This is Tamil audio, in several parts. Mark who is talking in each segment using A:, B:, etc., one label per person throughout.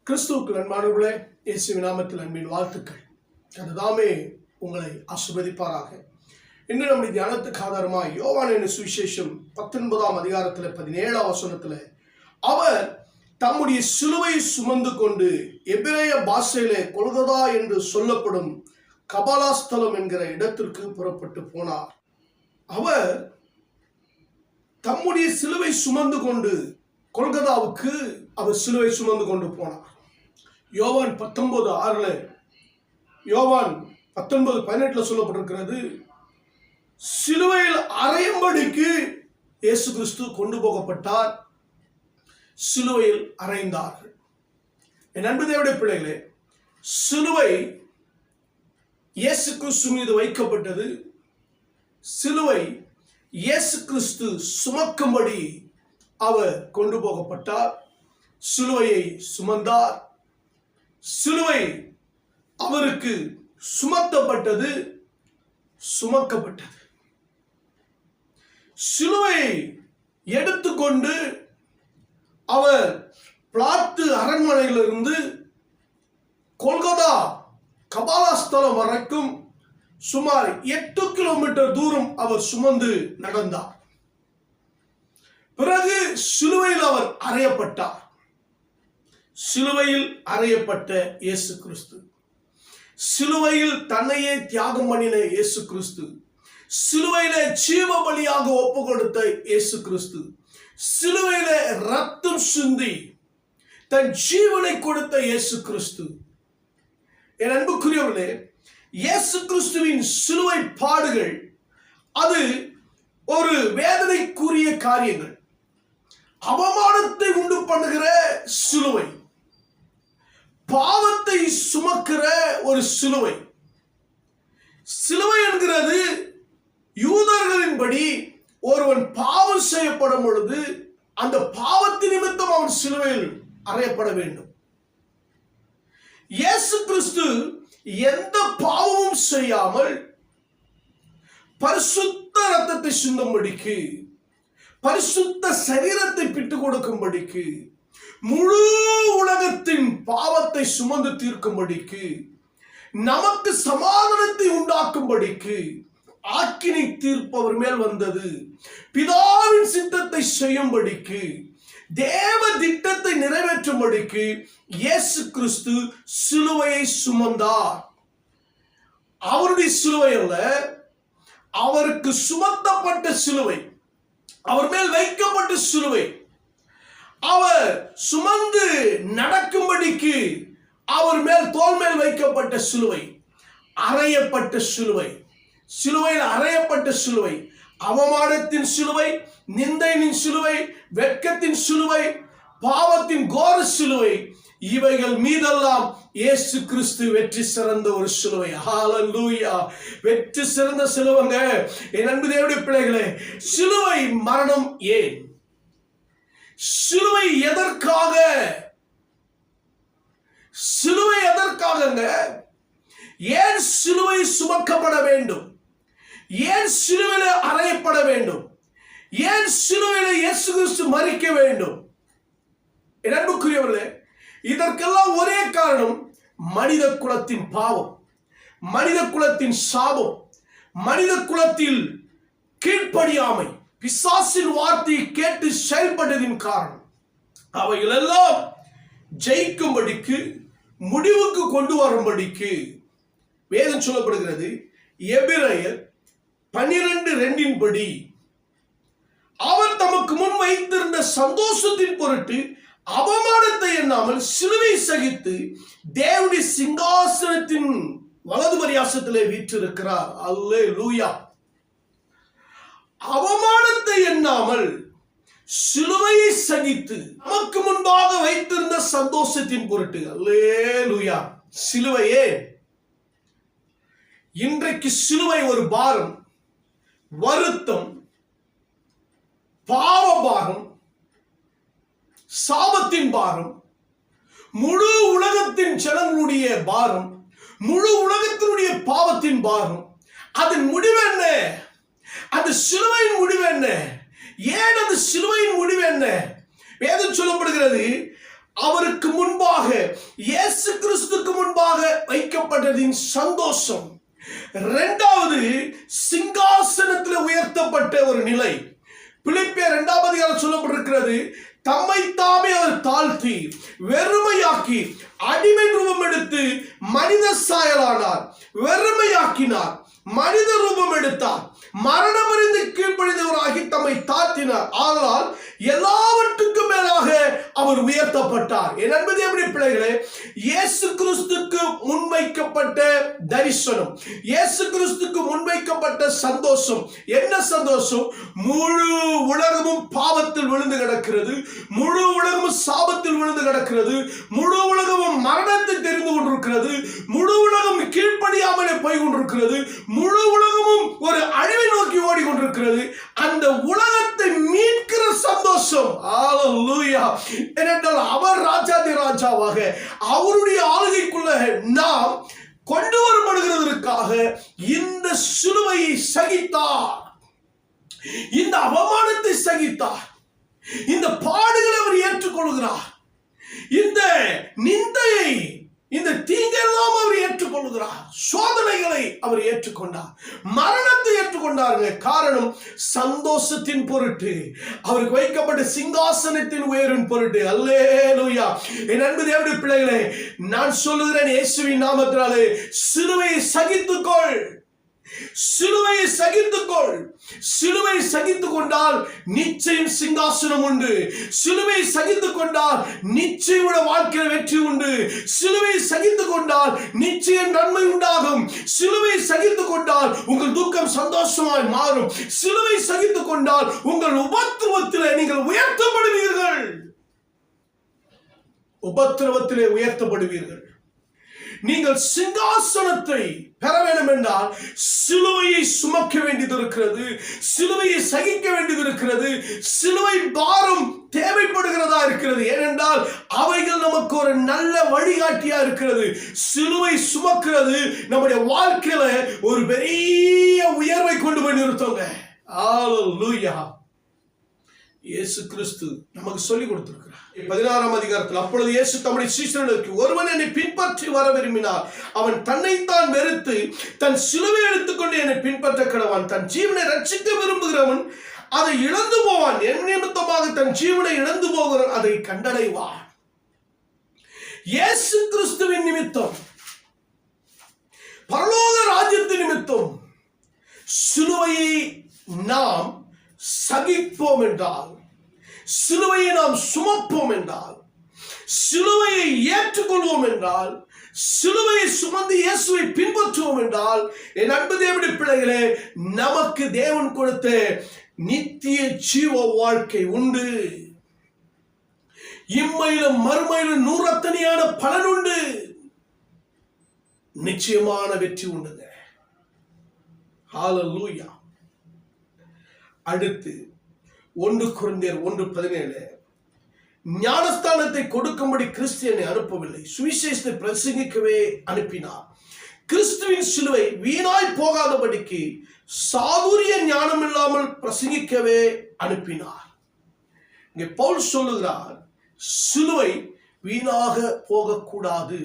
A: கிறிஸ்துவுக்கு அன்பானவர்களே, இயேசுவின் நாமத்தில் அன்பின் வாழ்த்துக்கள். அதுதாமே உங்களை ஆசீர்வதிப்பாராக. இன்று நம்முடைய தியானத்துக்கு ஆதாரமாக யோவானின் சுவிசேஷம் 19ஆம் அதிகாரத்தில் 17ஆம் வசனத்தில் அவர் தம்முடைய சிலுவையை சுமந்து கொண்டு எபிரேய பாஷையிலே கொல்கதா என்று சொல்லப்படும் கபாலாஸ்தலம் என்கிற இடத்திற்கு புறப்பட்டு போனார். அவர் தம்முடைய சிலுவை சுமந்து கொண்டு கொல்கதாவுக்கு அவர் சிலுவை சுமந்து கொண்டு போனார். யோவான் 19:6 யோவான் 19:18 சொல்லப்பட்டிருக்கிறது, சிலுவையில் அறையும்படிக்கு இயேசு கிறிஸ்து கொண்டு போகப்பட்டார், சிலுவையில் அறைந்தார்கள். என் அன்பு தேவனுடைய பிள்ளைகளே, சிலுவை இயேசு கிறிஸ்து மீது வைக்கப்பட்டது. சிலுவை இயேசு கிறிஸ்து சுமக்கும்படி அவர் கொண்டு போகப்பட்டார், சிலுவையை சுமந்தார். சிலுவை அவருக்கு சுமத்தப்பட்டது, சுமக்கப்பட்டது. சிலுவையை எடுத்துக்கொண்டு அவர் பிளாத்து அரண்மனையிலிருந்து கொல்கதா கபாலாஸ்தலம் வரைக்கும் சுமார் 8 கிலோமீட்டர் தூரம் அவர் சுமந்து நடந்தார். பிறகு சிலுவையில் அவர் அறையப்பட்டார். சிலுவையில் அறையப்பட்ட இயேசு கிறிஸ்து, சிலுவையில் தன்னையே தியாகம் பண்ணின இயேசு கிறிஸ்து, சிலுவையில ஜீவ பலியாக ஒப்பு கொடுத்த இயேசு கிறிஸ்து, சிலுவையில ரத்தம் சிந்தி தன் ஜீவனை கொடுத்த இயேசு கிறிஸ்து. என் அன்புக்குரியவர்களே, இயேசு கிறிஸ்துவின் சிலுவை பாடுகள் அது ஒரு வேதனைக்குரிய காரியங்கள். அவமானத்தை உண்டு பண்ணுகிற சிலுவை, பாவத்தை சுமக்கிற ஒரு சிலுவை. சிலுவை என்கிறது யூதர்களின்படி ஒருவன் பாவம் செய்யப்படும் பொழுது அந்த பாவத்தின் நிமித்தம் அவன் சிலுவையில் அறையப்பட வேண்டும். இயேசு கிறிஸ்து எந்த பாவமும் செய்யாமல் பரிசுத்த ரத்தத்தை சிந்தும்படிக்கு, பரிசுத்த சரீரத்தை பிட்டுக் கொடுக்கும்படிக்கு, முழு உலகத்தின் பாவத்தை சுமந்து தீர்க்கும்படிக்கு, நமக்கு சமாதானத்தை உண்டாக்கும்படிக்கு ஆக்கினை தீர்ப்பவர் மேல் வந்தது. பிதாவின் சித்தத்தை செய்யும்படிக்கு, தேவ திட்டத்தை நிறைவேற்றும்படிக்கு இயேசு கிறிஸ்து சிலுவையை சுமந்தார். அவருடைய சிலுவை அல்ல, அவருக்கு சுமத்தப்பட்ட சிலுவை, அவர் மேல் வைக்கப்பட்ட சிலுவை, அவர் சுமந்து நடக்கும்படிக்கு அவர் மேல் தோள் மேல் வைக்கப்பட்ட சிலுவை, அறையப்பட்ட சிலுவை, சிலுவையில் அறையப்பட்ட சிலுவை, அவமானத்தின் சிலுவை, நிந்தையின் சிலுவை, வெட்கத்தின் சிலுவை, பாவத்தின் கோர சிலுவை, இவைகள் மீதெல்லாம் இயேசு கிறிஸ்து வெற்றி சிறந்த ஒரு சிலுவை. ஹல்லேலூயா! வெற்றி சிறந்த சிலுவைங்க. என் அன்பு தேவனுடைய பிள்ளைகளே, சிலுவை மரணம் ஏன்? சிலுவை எதற்காக? சிலுவை எதற்காகங்க? ஏன் சிலுவை சுமக்கப்பட வேண்டும்? ஏன் சிலுவையில அறையப்பட வேண்டும்? ஏன் சிலுவையில இயேசு கிறிஸ்து மரிக்க வேண்டும்? என் அன்புக்குரியவர்களே, இதற்கெல்லாம் ஒரே காரணம், மனித குலத்தின் பாவம், மனித குலத்தின் சாபம், மனித குலத்தில் கீழ்ப்படியாமை, பிசாசின் வார்த்தையை கேட்டு செயல்பட்டதின் காரணம். அவைகள் எல்லாம் ஜெயிக்கும்படிக்கு, முடிவுக்கு கொண்டு வரும்படிக்கு வேதம் சொல்லப்படுகிறது. எபிரேயர் 12:2 படி, அவர் தமக்கு முன் வைத்திருந்த சந்தோஷத்தின் பொருட்டு அவமானத்தை எண்ணாமல் சிலுவை சகித்து தேவனுடைய சிங்காசனத்தின் வலது பரியாசத்திலே வீற்றிருக்கிறார். அல்லேலூயா! அவமானத்தை எண்ணாமல் சிலுவையை சகித்து நமக்கு முன்பாக வைத்திருந்த சந்தோஷத்தின் பொருட்டு. அல்லேலூயா! சிலுவையே இன்றைக்கு சிலுவை ஒரு பாரம், வருத்தம், பாவ பாரம், சாபத்தின் பாரம், முழு உலகத்தின் ஜனங்களுடைய பாரம், முழு உலகத்தினுடைய பாவத்தின் பாரம். அதன் முடிவு என்ன? அந்த சிலுவையின் முடிவு என்ன? ஏன் அந்த சிலுவையின் முடிவு என்ன? வேதம் சொல்லப்படுகிறது, அவருக்கு முன்பாக பெற்றதின் சந்தோஷம். இரண்டாவது, சிங்காசனத்தில் உயர்த்தப்பட்ட ஒரு நிலை. பிலிப்பியர் 2ஆம் அதிகாரம் சொல்லப்பட்டிருக்கிறது, தம்மை தாமே அவர் தாழ்த்தி வெறுமையாக்கி அடிமை ரூபம் எடுத்து மனித சாயலானார். வெறுமையாக்கினார், மனித ரூபம் எடுத்தார், மரணமறிந்து கீழ்ப்படிந்தவராகி தம்மை தாழ்த்தினார். ஆனால் எல்லாவற்றுக்கும் மேலாக அவர் உயர்த்தப்பட்டார். என் அன்பு தேவனுடைய பிள்ளைகளே, இயேசு கிறிஸ்துக்கு முன்வைக்கப்பட்ட தரிசனம், இயேசு கிறிஸ்துக்கு முன்வைக்கப்பட்ட சந்தோஷம். என்ன சந்தோஷம்? முழு உலகமும் பாவத்தில் விழுந்து கிடக்கிறது, முழு உலகமும் சாபத்தில் விழுந்து கிடக்கிறது, முழு உலகமும் மரணத்தை தெரிந்து கொண்டிருக்கிறது, முழு உலகம் கீழ்ப்படியாமலே போய் கொண்டிருக்கிறது, முழு உலகமும் ஒரு அழிவை நோக்கி ஓடிக்கொண்டிருக்கிறது. அந்த உலகத்தை மீட்கிற சந்தோஷம். ஹல்லேலூயா. ஏனென்றால் அவர் ராஜாதி ராஜாவாக அவருடைய ஆளுகைக்குள்ள நாம் கொண்டு வரப்படுகிறதற்காக இந்த சிலுவையை சகித்தார், இந்த அவமானத்தை சகித்தார், இந்த பாடுகளை அவர் ஏற்றுக்கொள்கிறார், இந்த நிந்தையை, இந்த தீங்கெல்லாம் அவர் ஏற்றுக்கொள்கிறார், சோதனைகளை அவர் ஏற்றுக்கொண்டார், மரணத்தை ஏற்றுக்கொண்டாருங்க. காரணம், சந்தோஷத்தின் பொருட்டு, அவருக்கு வைக்கப்பட்ட சிங்காசனத்தின் உயரின் பொருட்டு. அல்லேலூயா. என் அன்பு தேவனுடைய பிள்ளைகளே, நான் சொல்லுகிறேன் இயேசுவின் நாமத்தினாலே, சிலுவையை சகித்துக்கொள், சிலுவையை சகித்துக்கொள். சிலுவை சகித்துக் கொண்டால் நிச்சயம் சிங்காசனம் உண்டு. சிலுவை சகித்துக் கொண்டால் நிச்சயம் வாழ்க்கையில் வெற்றி உண்டு. சிலுவை சகித்துக் கொண்டால் நிச்சயம் நன்மை உண்டாகும். சிலுவை சகித்துக் கொண்டால் உங்கள் துக்கம் சந்தோஷமாய் மாறும். சிலுவை சகித்துக் கொண்டால் உங்கள் உபத்திரவத்திலே நீங்கள் உயர்த்தப்படுவீர்கள். உபத்திரவத்திலே உயர்த்தப்படுவீர்கள். நீங்கள் சிங்காசனத்தை பெற வேண்டும் என்றால் சிலுவையை சுமக்க வேண்டியது இருக்கிறது, சிலுவையை சகிக்க வேண்டியது இருக்கிறது, சிலுவை பாரம் தேவைப்படுகிறதா இருக்கிறது. ஏனென்றால் அவைகள் நமக்கு ஒரு நல்ல வழிகாட்டியா இருக்கிறது. சிலுவை சுமக்கிறது நம்முடைய வாழ்க்கையில ஒரு பெரிய உயர்வை கொண்டு போய் நிறுத்துங்க. ஹல்லேலூயா. இயேசு கிறிஸ்து நமக்கு சொல்லிக் கொடுத்திருக்கிறார். 16ஆம் அதிகாரத்தில், அப்பொழுது இயேசு தம்முடைய சீஷர்களுக்கு, ஒருவன் என்னை பின்பற்றி வர விரும்பினார், அவன் தன்னைத்தான் வெறுத்து தன் சிலுவை எடுத்துக்கொண்டு என்னை பின்பற்ற கடவான். தன் ஜீவனை ரட்சிக்க விரும்புகிறவன் அதை இழந்து போவான். என் நிமித்தமாக தன் ஜீவனை இழந்து போகிறவன் அதை கண்டடைவான். இயேசு கிறிஸ்துவின் நிமித்தம், பரலோக ராஜ்யத்தின் நிமித்தம் சிலுவையை நாம் சகிப்போம் என்றால், சிலுவையை நாம் சுமப்போம் என்றால், சிலுவையை ஏற்றுக்கொள்வோம் என்றால், சிலுவையை சுமந்து இயேசுவை பின்பற்றுவோம் என்றால், என் அன்பு தேவனுடைய பிள்ளைகளே, நமக்கு தேவன் கொடுத்த நித்திய ஜீவ வாழ்க்கை உண்டு. இம்மையிலும் மறுமையிலும் நூறத்தனையான பலன் உண்டு. நிச்சயமான வெற்றி உண்டுங்க. ஹல்லேலூயா. அடுத்து 1 கொரிந்தியர் 1:17, ஞானஸ்தானத்தை கொடுக்கும்படி கிறிஸ்து என்னை அனுப்பவில்லை, சுவிசேஷத்தை பிரசங்கிக்கவே அனுப்பினார். கிறிஸ்துவின் சிலுவை வீணாய் போகாதபடிக்கு சாதுரிய ஞானம் இல்லாமல் பிரசங்கிக்கவே அனுப்பினார். இங்கே பவுல் சொல்லுகிறார், சிலுவை வீணாக போகக்கூடாது.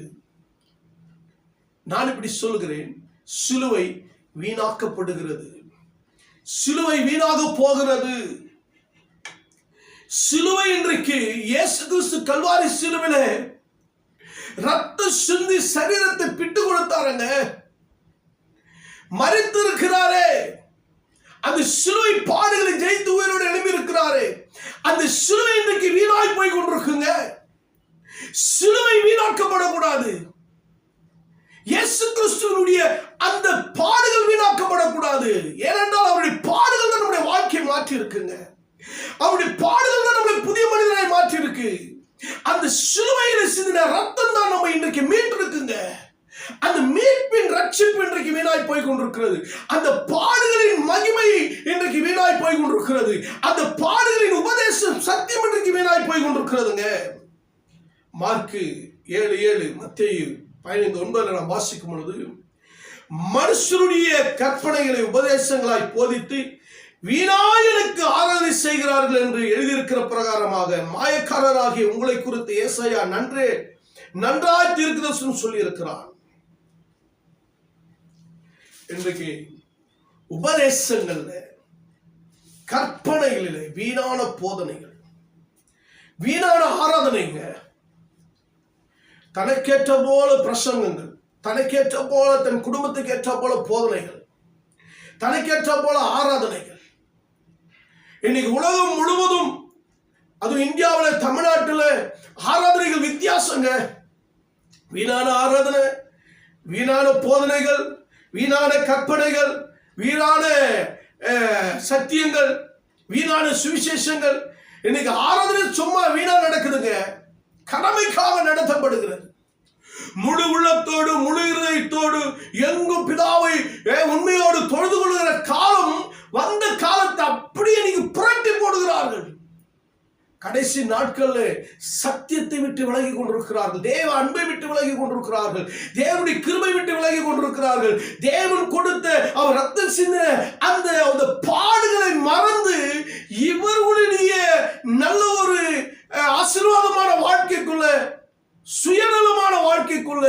A: நான் இப்படி சொல்லுகிறேன், சிலுவை வீணாக்கப்படுகிறது, சிலுவை வீணாக போகிறது. சிலுவை இன்றைக்கு இயேசு கிறிஸ்து கல்வாரி சிலுவையிலே ரத்த சிந்தி சரீரத்தை பிட்டு கொடுத்தாருங்க, மரித்து இருக்கிறாரே. அந்த சிலுவை பாடுகளை ஜெயித்து உயிரோடு எழுப்பி இருக்கிறாரே. அந்த சிலுவை இன்றைக்கு வீணாய் போய் கொண்டிருக்குங்க. சிலுவை வீணாக்கப்படக்கூடாது. இயேசு கிறிஸ்துவினுடைய அந்த பாடுகள் வீணாக்கப்படக்கூடாது. ஏனென்றால் அவருடைய பாடுகள் தான் நம்முடைய வாழ்க்கையை மாற்றி இருக்குங்க. அவருடைய பாடுகள் தான் நம்மளை புதிய மனிதனை மாற்றி இருக்கு. அந்த சிலுவையில் சிந்தின ரத்தம் தான் நம்ம இன்றைக்கு மீட்டு இருக்குங்க. அந்த மீட்பின் ரட்சிப்பு இன்றைக்கு வீணாய் போய் கொண்டிருக்கிறது. அந்த பாடுகளின் மகிமை இன்றைக்கு வீணாய் போய் கொண்டிருக்கிறது. அந்த பாடுகளின் உபதேசம் சத்தியம் இன்றைக்கு வீணாய் போய் கொண்டிருக்கிறதுங்க. மார்க்கு 7:7, மத்தேயு 15:9 நாம் வாசிக்கும் பொழுது, மனுஷருடைய கற்பனைகளை உபதேசங்களாய் போதித்து வீணாயனுக்கு ஆராதனை செய்கிறார்கள் என்று எழுதியிருக்கிற பிரகாரமாக மாயக்காரராகிய உங்களை குறித்து ஏசாயா நன்றாய் தீர்க்கதரிசனம் சொல்லி இருக்கிறான். இன்றைக்கு உபதேசங்கள்ல, கற்பனைகளிலே வீணான போதனைகள், வீணான ஆராதனைங்க, தனக்கேற்ற போல பிரசங்கங்கள், தனக்கேற்ற போல தன் குடும்பத்துக்கு ஏற்ற போல போதனைகள், தனக்கேற்ற போல ஆராதனைகள். இன்னைக்கு உலகம் முழுவதும், அதுவும் இந்தியாவில், தமிழ்நாட்டில் ஆராதனைகள் வித்தியாசங்க. வீணான ஆராதனை, வீணான போதனைகள், வீணான கற்பனைகள், வீணான சத்தியங்கள், வீணான சுவிசேஷங்கள். இன்னைக்கு ஆராதனை சும்மா வீணா நடக்குதுங்க, கடமைக்காக நடத்தப்படுகிறது. முழு உள்ளத்தோடு, முழு இதயத்தோடு, எங்கும் பிதாவை உண்மையோடு தொழுது கொள்கிற காலம் வந்த காலத்தை அப்படியே நீங்க புரட்டி போடுகிறார்கள். கடைசி நாட்கள்ல சத்தியத்தை விட்டு விலகி கொண்டிருக்கிறார்கள், தேவ அன்பை விட்டு விலகி கொண்டிருக்கிறார்கள், தேவனுடைய கிருபை விட்டு விலகி கொண்டிருக்கிறார்கள். தேவன் கொடுத்த அவர் ரத்தம் சிந்தின அந்த பாடுகளை மறந்து இவர்களுடைய நல்ல ஒரு ஆசீர்வாதமான வாழ்க்கைக்குள்ள, சுயநலமான வாழ்க்கைக்குள்ள,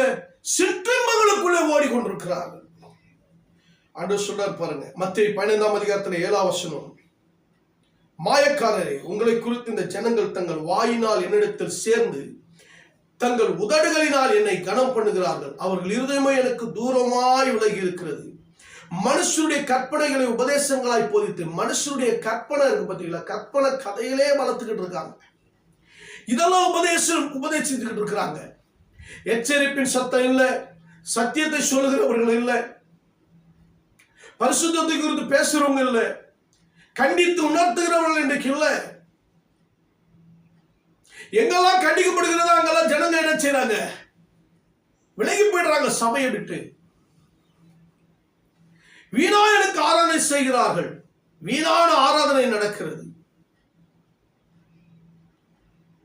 A: சிற்றின்பங்களுக்குள்ள ஓடிக்கொண்டிருக்கிறார்கள். ஆண்டவர் சொல்றார் பாருங்க, மத்தேயு 15ஆம் அதிகாரத்தில் 7ஆம் வசனம், மாயக்காரரே, உங்களை குறித்து இந்த ஜனங்கள் தங்கள் வாயினால் என்னிடத்தில் சேர்ந்து தங்கள் உதடுகளினால் என்னை கனம் பண்ணுகிறார்கள், அவர்கள் இருதயமோ எனக்கு தூரமாய் விலகி இருக்கிறது. மனுஷருடைய கற்பனைகளை உபதேசங்களாய் போதித்து, மனுஷருடைய கற்பனை இருக்கு பார்த்தீங்களா, கற்பனை கதையிலே வளர்த்துக்கிட்டு இருக்காங்க. இதெல்லாம் உபதேசித்துக்கிட்டு இருக்கிறாங்க. எச்சரிப்பின் சத்தம் இல்லை, சத்தியத்தை சொல்லுகிறவர்கள் இல்லை, பரிசுத்தத்தை குறித்து பேசுறவங்க இல்லை, கண்டித்து உணர்த்துகிறவர்கள் இன்றைக்கு இல்லை. எங்கெல்லாம் கண்டிக்கப்படுகிறதோ அங்கெல்லாம் ஜனங்க என்ன செய்யறாங்க, விலகி போயிடுறாங்க சபையை விட்டு. வீணாயனுக்கு ஆராதனை செய்கிறார்கள், வீணான ஆராதனை நடக்கிறது.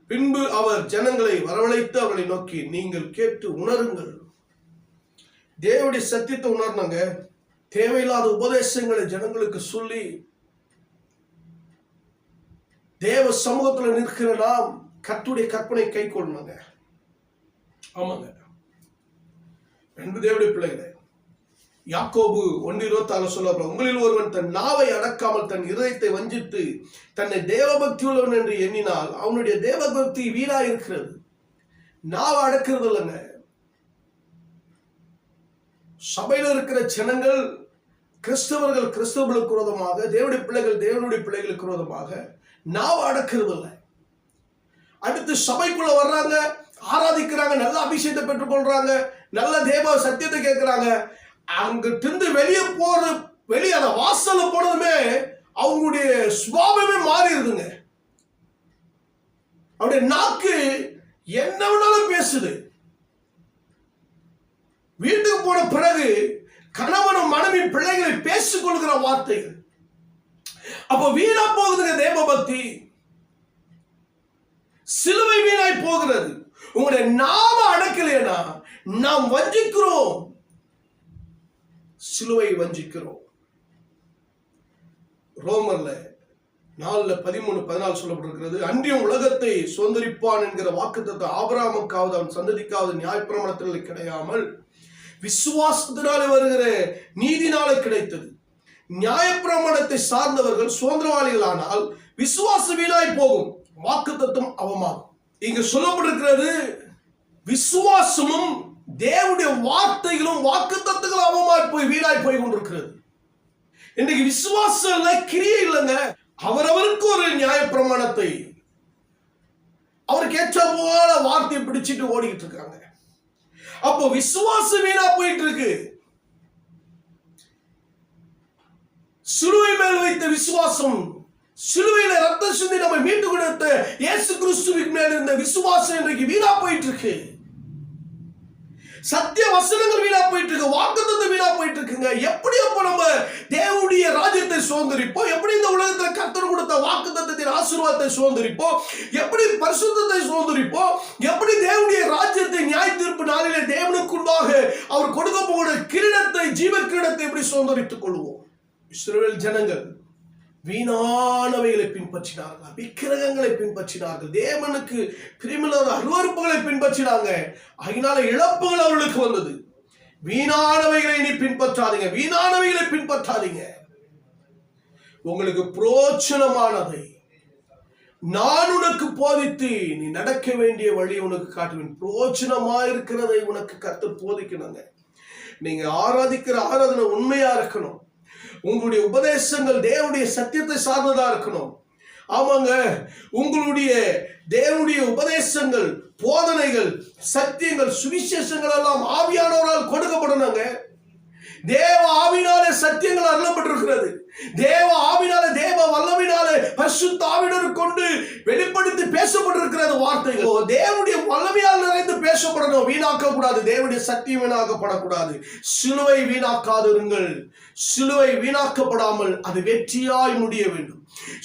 A: பின்பு அவர் ஜனங்களை வரவழைத்து அவர்களை நோக்கி, நீங்கள் கேட்டு உணருங்கள். தேவனுடைய சத்தியத்தை உணர்ந்தாங்க. தேவையில்லாத உபதேசங்களை ஜனங்களுக்கு சொல்லி தேவ சமூகத்தில் நிற்கிற நாம் கர்த்தருடைய கற்பனை கை கொள்ளுங்க. ஆமாங்க அன்பு தேவனுடைய பிள்ளைகளே, யாக்கோபு 1:26 சொல்ல, உங்களில் ஒருவன் தன் நாவை அடக்காமல் தன் இதயத்தை வஞ்சித்து தன்னை தேவபக்தி உள்ளவன் என்று எண்ணினால் அவனுடைய தேவபக்தி வீணா இருக்கிறது. நாவை அடக்கிறது இல்லைங்க. சபையில் இருக்கிற ஜனங்கள், கிறிஸ்தவர்கள் கிறிஸ்தவர்களுக்கு விரோதமாக, தேவனுடைய பிள்ளைகள் தேவனுடைய பிள்ளைகளுக்கு விரோதமாக நாவை அடக்கிறது இல்லை. அடுத்து சபைக்குள்ள வர்றாங்க, ஆராதிக்கிறாங்க, நல்ல அபிஷேகத்தை பெற்றுக்கொள்றாங்க, நல்ல தேவ சத்தியத்தை கேட்கிறாங்க. அங்கிட்டு வெளியே போறது, வெளியே அந்த வாசல்ல போனதுமே அவங்களுடைய சுபாவமே மாறிடுதுங்க. அவருடைய நாக்கு என்ன வேணாலும் பேசுது. வீட்டுக்கு போன பிறகு கணவனும் மனைவி பிள்ளைகளை பேசிக் கொள்கிற வார்த்தைகள், அப்ப வீணா போகுதுங்க தேவ பக்தி. சிலுவை வீணாய் போகிறது. உங்களுடைய நாம அடக்கலைன்னா நாம் வஞ்சிக்கிறோம், சிலுவை வஞ்சிக்கிறோம். ரோமர்ல 4:13-14 சொல்லப்பட்டிருக்கிறது, அன்றியும் உலகத்தை சுதந்திரிப்பான் என்கிற வாக்குத்தத்தம் ஆபிரகாமுக்காவது அவன் சந்ததிக்காவது நியாயப்பிரமாணத்தில் கிடையாமல் விசுவாசத்தினாலே வருகிற நீதினாலே கிடைத்தது. நியாயப்பிரமாணத்தை சார்ந்தவர்கள் சுதந்திரவாளிகள் ஆனால் விசுவாச வீணாய் போகும், வாக்குத்தத்தம் அவமாகும். இங்கு சொல்லப்பட்டிருக்கிறது, விசுவாசமும் தேவனுடைய வார்த்தைகளும் வாக்குத்தத்தங்களும் அவமாய் போய் வீணாய் போய் கொண்டிருக்கிறது. இன்னைக்கு விசுவாசம் இல்ல, கிரியை இல்லைங்க. அவரவருக்கு ஒரு நியாயப்பிரமாணத்தை, அவருக்கு ஏற்ற போல வார்த்தையை பிடிச்சிட்டு ஓடிக்கிட்டு இருக்காங்க. அப்போ விசுவாசம் வீணா போயிட்டு இருக்கு. சிலுவை மேல் வைத்த விசுவாசம், சிலுவையில ரத்தம் சிந்தி நம்ம மீட்டு கொடுத்த இயேசு கிறிஸ்துவின் மேல் இருந்த விசுவாசம் இன்றைக்கு வீணா போயிட்டு இருக்கு. சத்திய வசனங்கள் வீணா போயிட்டு இருக்கு, வாக்குத்தத்தம் வீணா போயிட்டு இருக்குங்க. எப்படி அப்ப நம்ம தேவனுடைய ராஜ்யத்தை சுதந்திரிப்போம்? எப்படி இந்த உலகத்துல கர்த்தர் கொடுத்த வாக்குத்தத்தத்தின் ஆசீர்வாதத்தை சுதந்திரிப்போம்? எப்படி பரிசுத்தத்தை சுதந்திரிப்போம்? எப்படி தேவனுடைய ராஜ்யத்தை நியாய தீர்ப்பு நாளிலே தேவனுக்குள்ளாக அவர் கொடுக்க போகிற கிரீடத்தை, ஜீவ கிரீடத்தை எப்படி சுதந்திரித்துக் கொள்வோம்? இஸ்ரவேல் ஜனங்கள் வீணானவைகளை பின்பற்றினார்கள், விக்கிரகங்களை பின்பற்றினார்கள், தேவனுக்கு பிரியமில்லாத அருவருப்புகளை பின்பற்றினாங்க. அதனால இழப்புகள் அவர்களுக்கு வந்தது. வீணானவைகளை நீ பின்பற்றாதீங்க. வீணானவைகளை பின்பற்றாதீங்க. உங்களுக்கு பிரோச்சனமானதை நான் உனக்கு போதித்து நீ நடக்க வேண்டிய வழி உனக்கு காட்டுவேன். பிரோச்சனமா இருக்கிறதை உனக்கு கர்த்தர் போதிக்கணுங்க. நீங்க ஆராதிக்கிற ஆராதனை உண்மையா இருக்கணும். உங்களுடைய உபதேசங்கள் தேவனுடைய சத்தியத்தை சார்ந்ததா இருக்கணும். ஆமாங்க, உங்களுடைய தேவனுடைய உபதேசங்கள், போதனைகள், சத்தியங்கள், சுவிசேஷங்கள் எல்லாம் ஆவியானவரால் கொடுக்கப்படணுங்க. தேவ ஆவினாலே சத்தியங்கள் அருளப்பட்டிருக்கிறது. தேவ ஆவினாலே, தேவ வல்லமையினாலே, பரிசுத்த ஆவியானவர் கொண்டு வெளிப்படுத்தி பேசப்பட்டிருக்கிறது வார்த்தைகள். தேவனுடைய வல்லமையால் நிறைந்து பேசப்படணும். வீணாக்க கூடாது. தேவனுடைய சத்தியம் வீணாக்கப்படக்கூடாது. சிலுவை வீணாக்காதிருங்கள். சிலுவை வீணாக்கப்படாமல் அது வெற்றியாய் முடிய வேண்டும்.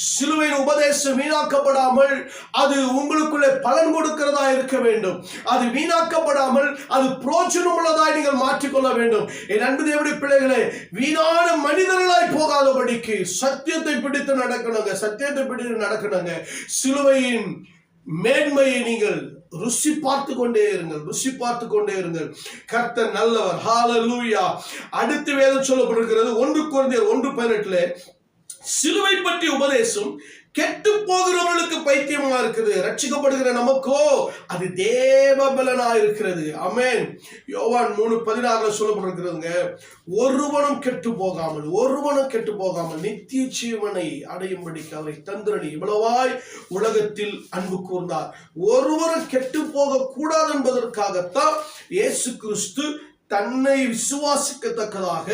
A: சிலுவையின் உபதேசம் வீணாக்கப்படாமல் அது உங்களுக்குள்ளே பலன் கொடுக்கிறதா இருக்க வேண்டும். அது வீணாக்கப்படாமல் அது பிரோஜனம் உள்ளதாய் நீங்கள் மாற்றிக்கொள்ள வேண்டும். என் அன்பு தேவனுடைய பிள்ளைகளே, வீணான மனிதர்களாய் போகாதபடிக்கு சத்தியத்தை பிடித்து நடக்கணுங்க. சத்தியத்தை பிடித்து நடக்கணுங்க. சிலுவையின் மேன்மையை நீங்கள் ருசி பார்த்து கொண்டே இருங்கள். ருசி பார்த்து கொண்டே இருங்கள். கர்த்தர் நல்லவர். ஹல்லேலூயா. அடுத்து வேதம் சொல்லப்பட்டிருக்கிறது 1 கொரிந்தியர் 1:18. சிலுவை பற்றிய உபதேசம் கெட்டு போகிறவர்களுக்கு பைத்தியமா இருக்குது. ரட்சிக்கப்படுகிற நமக்கோ அது தேவ பலனா இருக்கிறது. ஆமென். யோவான் 3:16 சொல்லப்பட்டிருக்கிறதுங்க, ஒருவனும் கெட்டு போகாமல் நித்திய ஜீவனை அடையும்படிக்கு அவரை தந்திரனி இவ்வளவாய் உலகத்தில் அன்பு கூர்ந்தார். ஒருவரும் கெட்டு போக கூடாது என்பதற்காகத்தான் இயேசு கிறிஸ்து தன்னை விசுவாசிக்கத்தக்கதாக,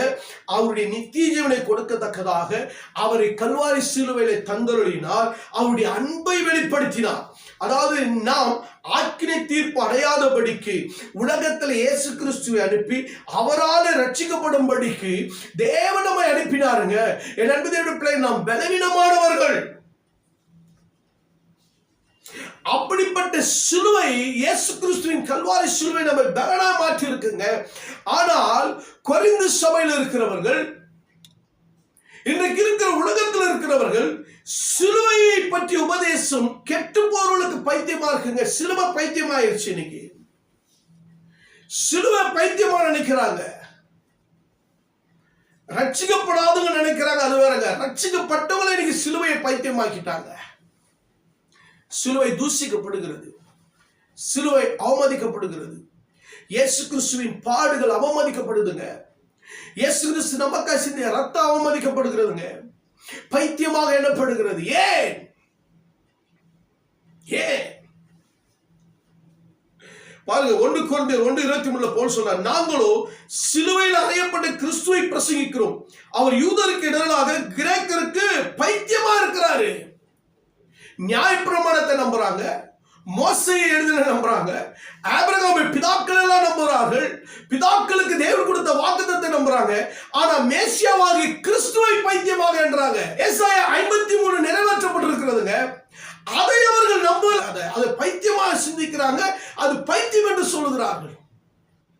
A: அவருடைய நித்திய ஜீவனை கொடுக்கத்தக்கதாக அவரை கல்வாரி சிலுவையிலே தந்தருளினார். அவருடைய அன்பை வெளிப்படுத்தினார். அதாவது நாம் ஆக்கினை தீர்ப்பு அடையாதபடிக்கு உலகத்தில் இயேசு கிறிஸ்துவை அனுப்பி அவரால் ரட்சிக்கப்படும்படிக்கு தேவன் நம்மை அனுப்பினாருங்க. என் அன்பு தேவனுடைய பிள்ளை, நாம் பலவீனமானவர்கள். அப்படிப்பட்ட சிலுவை, இயேசு கிறிஸ்துவின் கல்வாரி சிலுவை நம்ம பலனா மாற்றி இருக்குங்க. ஆனால் கொரிந்து சபையில் இருக்கிறவர்கள், இன்றைக்கு இருக்கிற உலகத்தில் இருக்கிறவர்கள் சிலுவையை பற்றிய உபதேசம் கெட்டு போறவர்களுக்கு பைத்தியமா இருக்குங்க. சிலுவை பைத்தியமாயிருச்சு. இன்னைக்கு சிலுவை பைத்தியமா நினைக்கிறாங்க. ரட்சிக்கப்படாதவங்க நினைக்கிறாங்க, அது வேறங்க. ரட்சிக்கப்பட்டவங்களை இன்னைக்கு சிலுவையை பைத்தியமாக்கிட்டாங்க. சிலுவை தூசிக்கப்படுகிறது. சிலுவை அவமதிக்கப்படுகிறது. இயேசு கிறிஸ்துவின் பாடுகள் அவமதிக்கப்படுதுங்க. இயேசு கிறிஸ்து நமக்காக சிந்திய ரத்தம் அவமதிக்கப்படுகிறதுங்க. பைத்தியமாக எண்ணப்படுகிறது. ஏன்? பாருங்க, 1 கொரிந்தியர் 1:23 போல் சொல்றார், நாங்களோ சிலுவையில் அறையப்பட்ட கிறிஸ்துவை பிரசங்கிக்கிறோம். அவர் யூதருக்கு இடராக கிரேக்கருக்கு பைத்தியமா இருக்கிறாரு. நியாயப்பிரமாணத்தை நம்புறாங்க, மோசேயை எழுதின நம்புறாங்க, ஆபிரகாமை பிதாக்கள் எல்லாம் நம்புறார்கள், பிதாக்களுக்கு தேவன் கொடுத்த வாக்குத்தத்தை நம்புறாங்க. ஆனா மேசியாவாகி கிறிஸ்துவை பைத்தியமாக என்றாங்க. ஏசாயா 53 நிறைவேற்றப்பட்டிருக்கிறதுங்க. அதை அவர்கள் நம்பல. அதை பைத்தியமாக சிந்திக்கிறாங்க. அது பைத்தியம் என்று சொல்லுகிறார்கள்.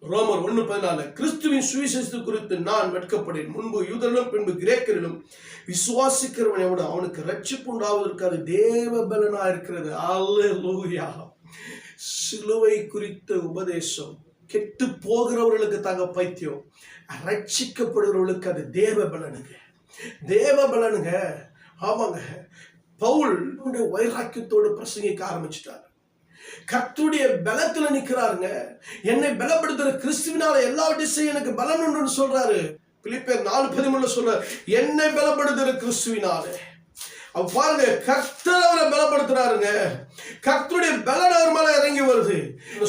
A: ரோமர் 1:14, கிறிஸ்துவின் சுவிசேஷத்தை குறித்து நான் வெட்கப்படேன். முன்பு யூதரிலும் பின்பு கிரேக்கரிலும் விசுவாசிக்கிறவனை விட அவனுக்கு ரட்சிப்பு உண்டாவதற்கு அது தேவ பலனா இருக்கிறது. அல்லேலூயா. சிலுவை குறித்த உபதேசம் கெட்டு போகிறவர்களுக்கு தாங்க பைத்தியம். ரட்சிக்கப்படுகிறவர்களுக்கு அது தேவ பலனுங்க. தேவ பலனுங்க. ஆமாங்க. பவுல் வைராக்கியத்தோடு பிரசங்கிக்க ஆரம்பிச்சிட்டார். கர்த்தருடைய பலத்துல நிக்கிறாருங்க. என்னை பலப்படுத்துற கிறிஸ்துவினால எல்லாவற்றையும் செய்ய எனக்கு பலன் உண்டு சொல்றாரு. பிலிப்பியர் 4:13 சொல்றாரு, என்னை பலப்படுத்துற கிறிஸ்துவினாலே. பாருங்க, கர்த்தர் அவரை பலப்படுத்துறாருங்க. கர்த்தருடைய பலன் அவர் மேல இறங்கி வருது.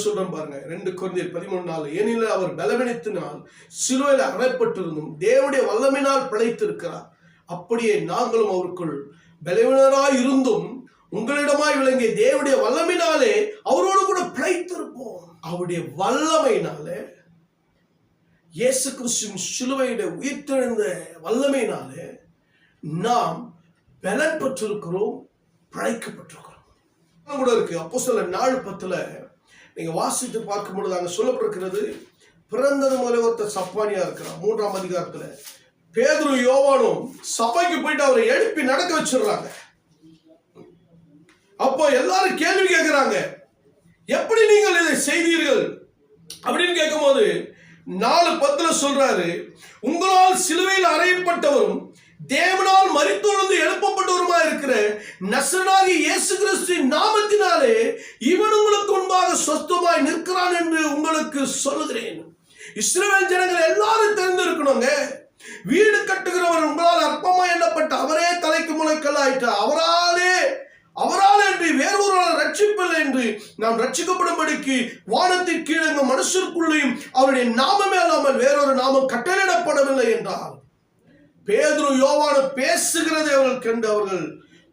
A: சொல்றேன் பாருங்க, 2 கொரிந்தியர் 13:4, ஏனெனில் அவர் பலவீனத்தினால் சிலுவையில் அறையப்பட்டிருந்தும் தேவனுடைய வல்லமையினால் பிழைத்திருக்கிறார். அப்படியே நாங்களும் அவருக்குள் பலவீனராய் இருந்தும் உங்களிடமாய் விளங்கிய தேவனுடைய வல்லமையினாலே அவரோடு கூட பிழைத்திருப்போம். அவருடைய வல்லமையினாலே, இயேசு கிறிஸ்துவின் சிலுவையிட உயிர்த்தெழுந்த வல்லமையினாலே நாம் பலன் பெற்றிருக்கிறோம், பிழைக்கப்பட்டிருக்கிறோம். கூட இருக்கு. அப்போஸ்தலர் 4:10 நீங்க வாசித்து பார்க்கும் பொழுது அங்க சொல்லப்பட்டிருக்கிறது, பிறந்தது முதலே ஒருத்தர் சப்பானியா இருக்கிறார். 3ஆம் அதிகாரத்துல பேதுரு யோவானும் சபைக்கு போயிட்டு அவரை எழுப்பி நடக்க வச்சிடுறாங்க. அப்போ எல்லாரும் கேள்வி கேட்கிறாங்க, எப்படி நீங்கள் இதை செய்தீர்கள் அப்படின்னு கேட்கும் போது 4:10 சொல்றாரு, உங்களால் சிலுவையில் அறையப்பட்டவரும் தேவனால் மரித்தோழ்ந்து எழுப்பப்பட்டவருமா இருக்கிற நசரேயனாகிய இயேசு கிறிஸ்துவின் நாமத்தினாலே இவன் உங்களுக்கு முன்பாக சொஸ்தமாய் நிற்கிறான் என்று உங்களுக்கு சொல்லுகிறேன். இஸ்ரவேல் ஜனங்கள் எல்லாரும் தெரிந்திருக்கணுங்க. வீடு கட்டுகிறவர் உங்களால் அற்பமா எண்ணப்பட்ட அவரே தலைக்கு முளைக்கல்லாயிட்டார். அவரால் என்று வேறொருவரால் ரட்சிப்பில்லை என்று நாம் ரட்சிக்கப்படும்படிக்கு வானத்தின் கீழே மனுஷருக்குள்ளேயும் அவருடைய நாமமே அல்லாமல் வேறொரு நாமம் கட்டளையிடப்படவில்லை என்றார். பேதுரு யோவான பேசுகிறதை அவர்கள் கண்டு அவர்கள்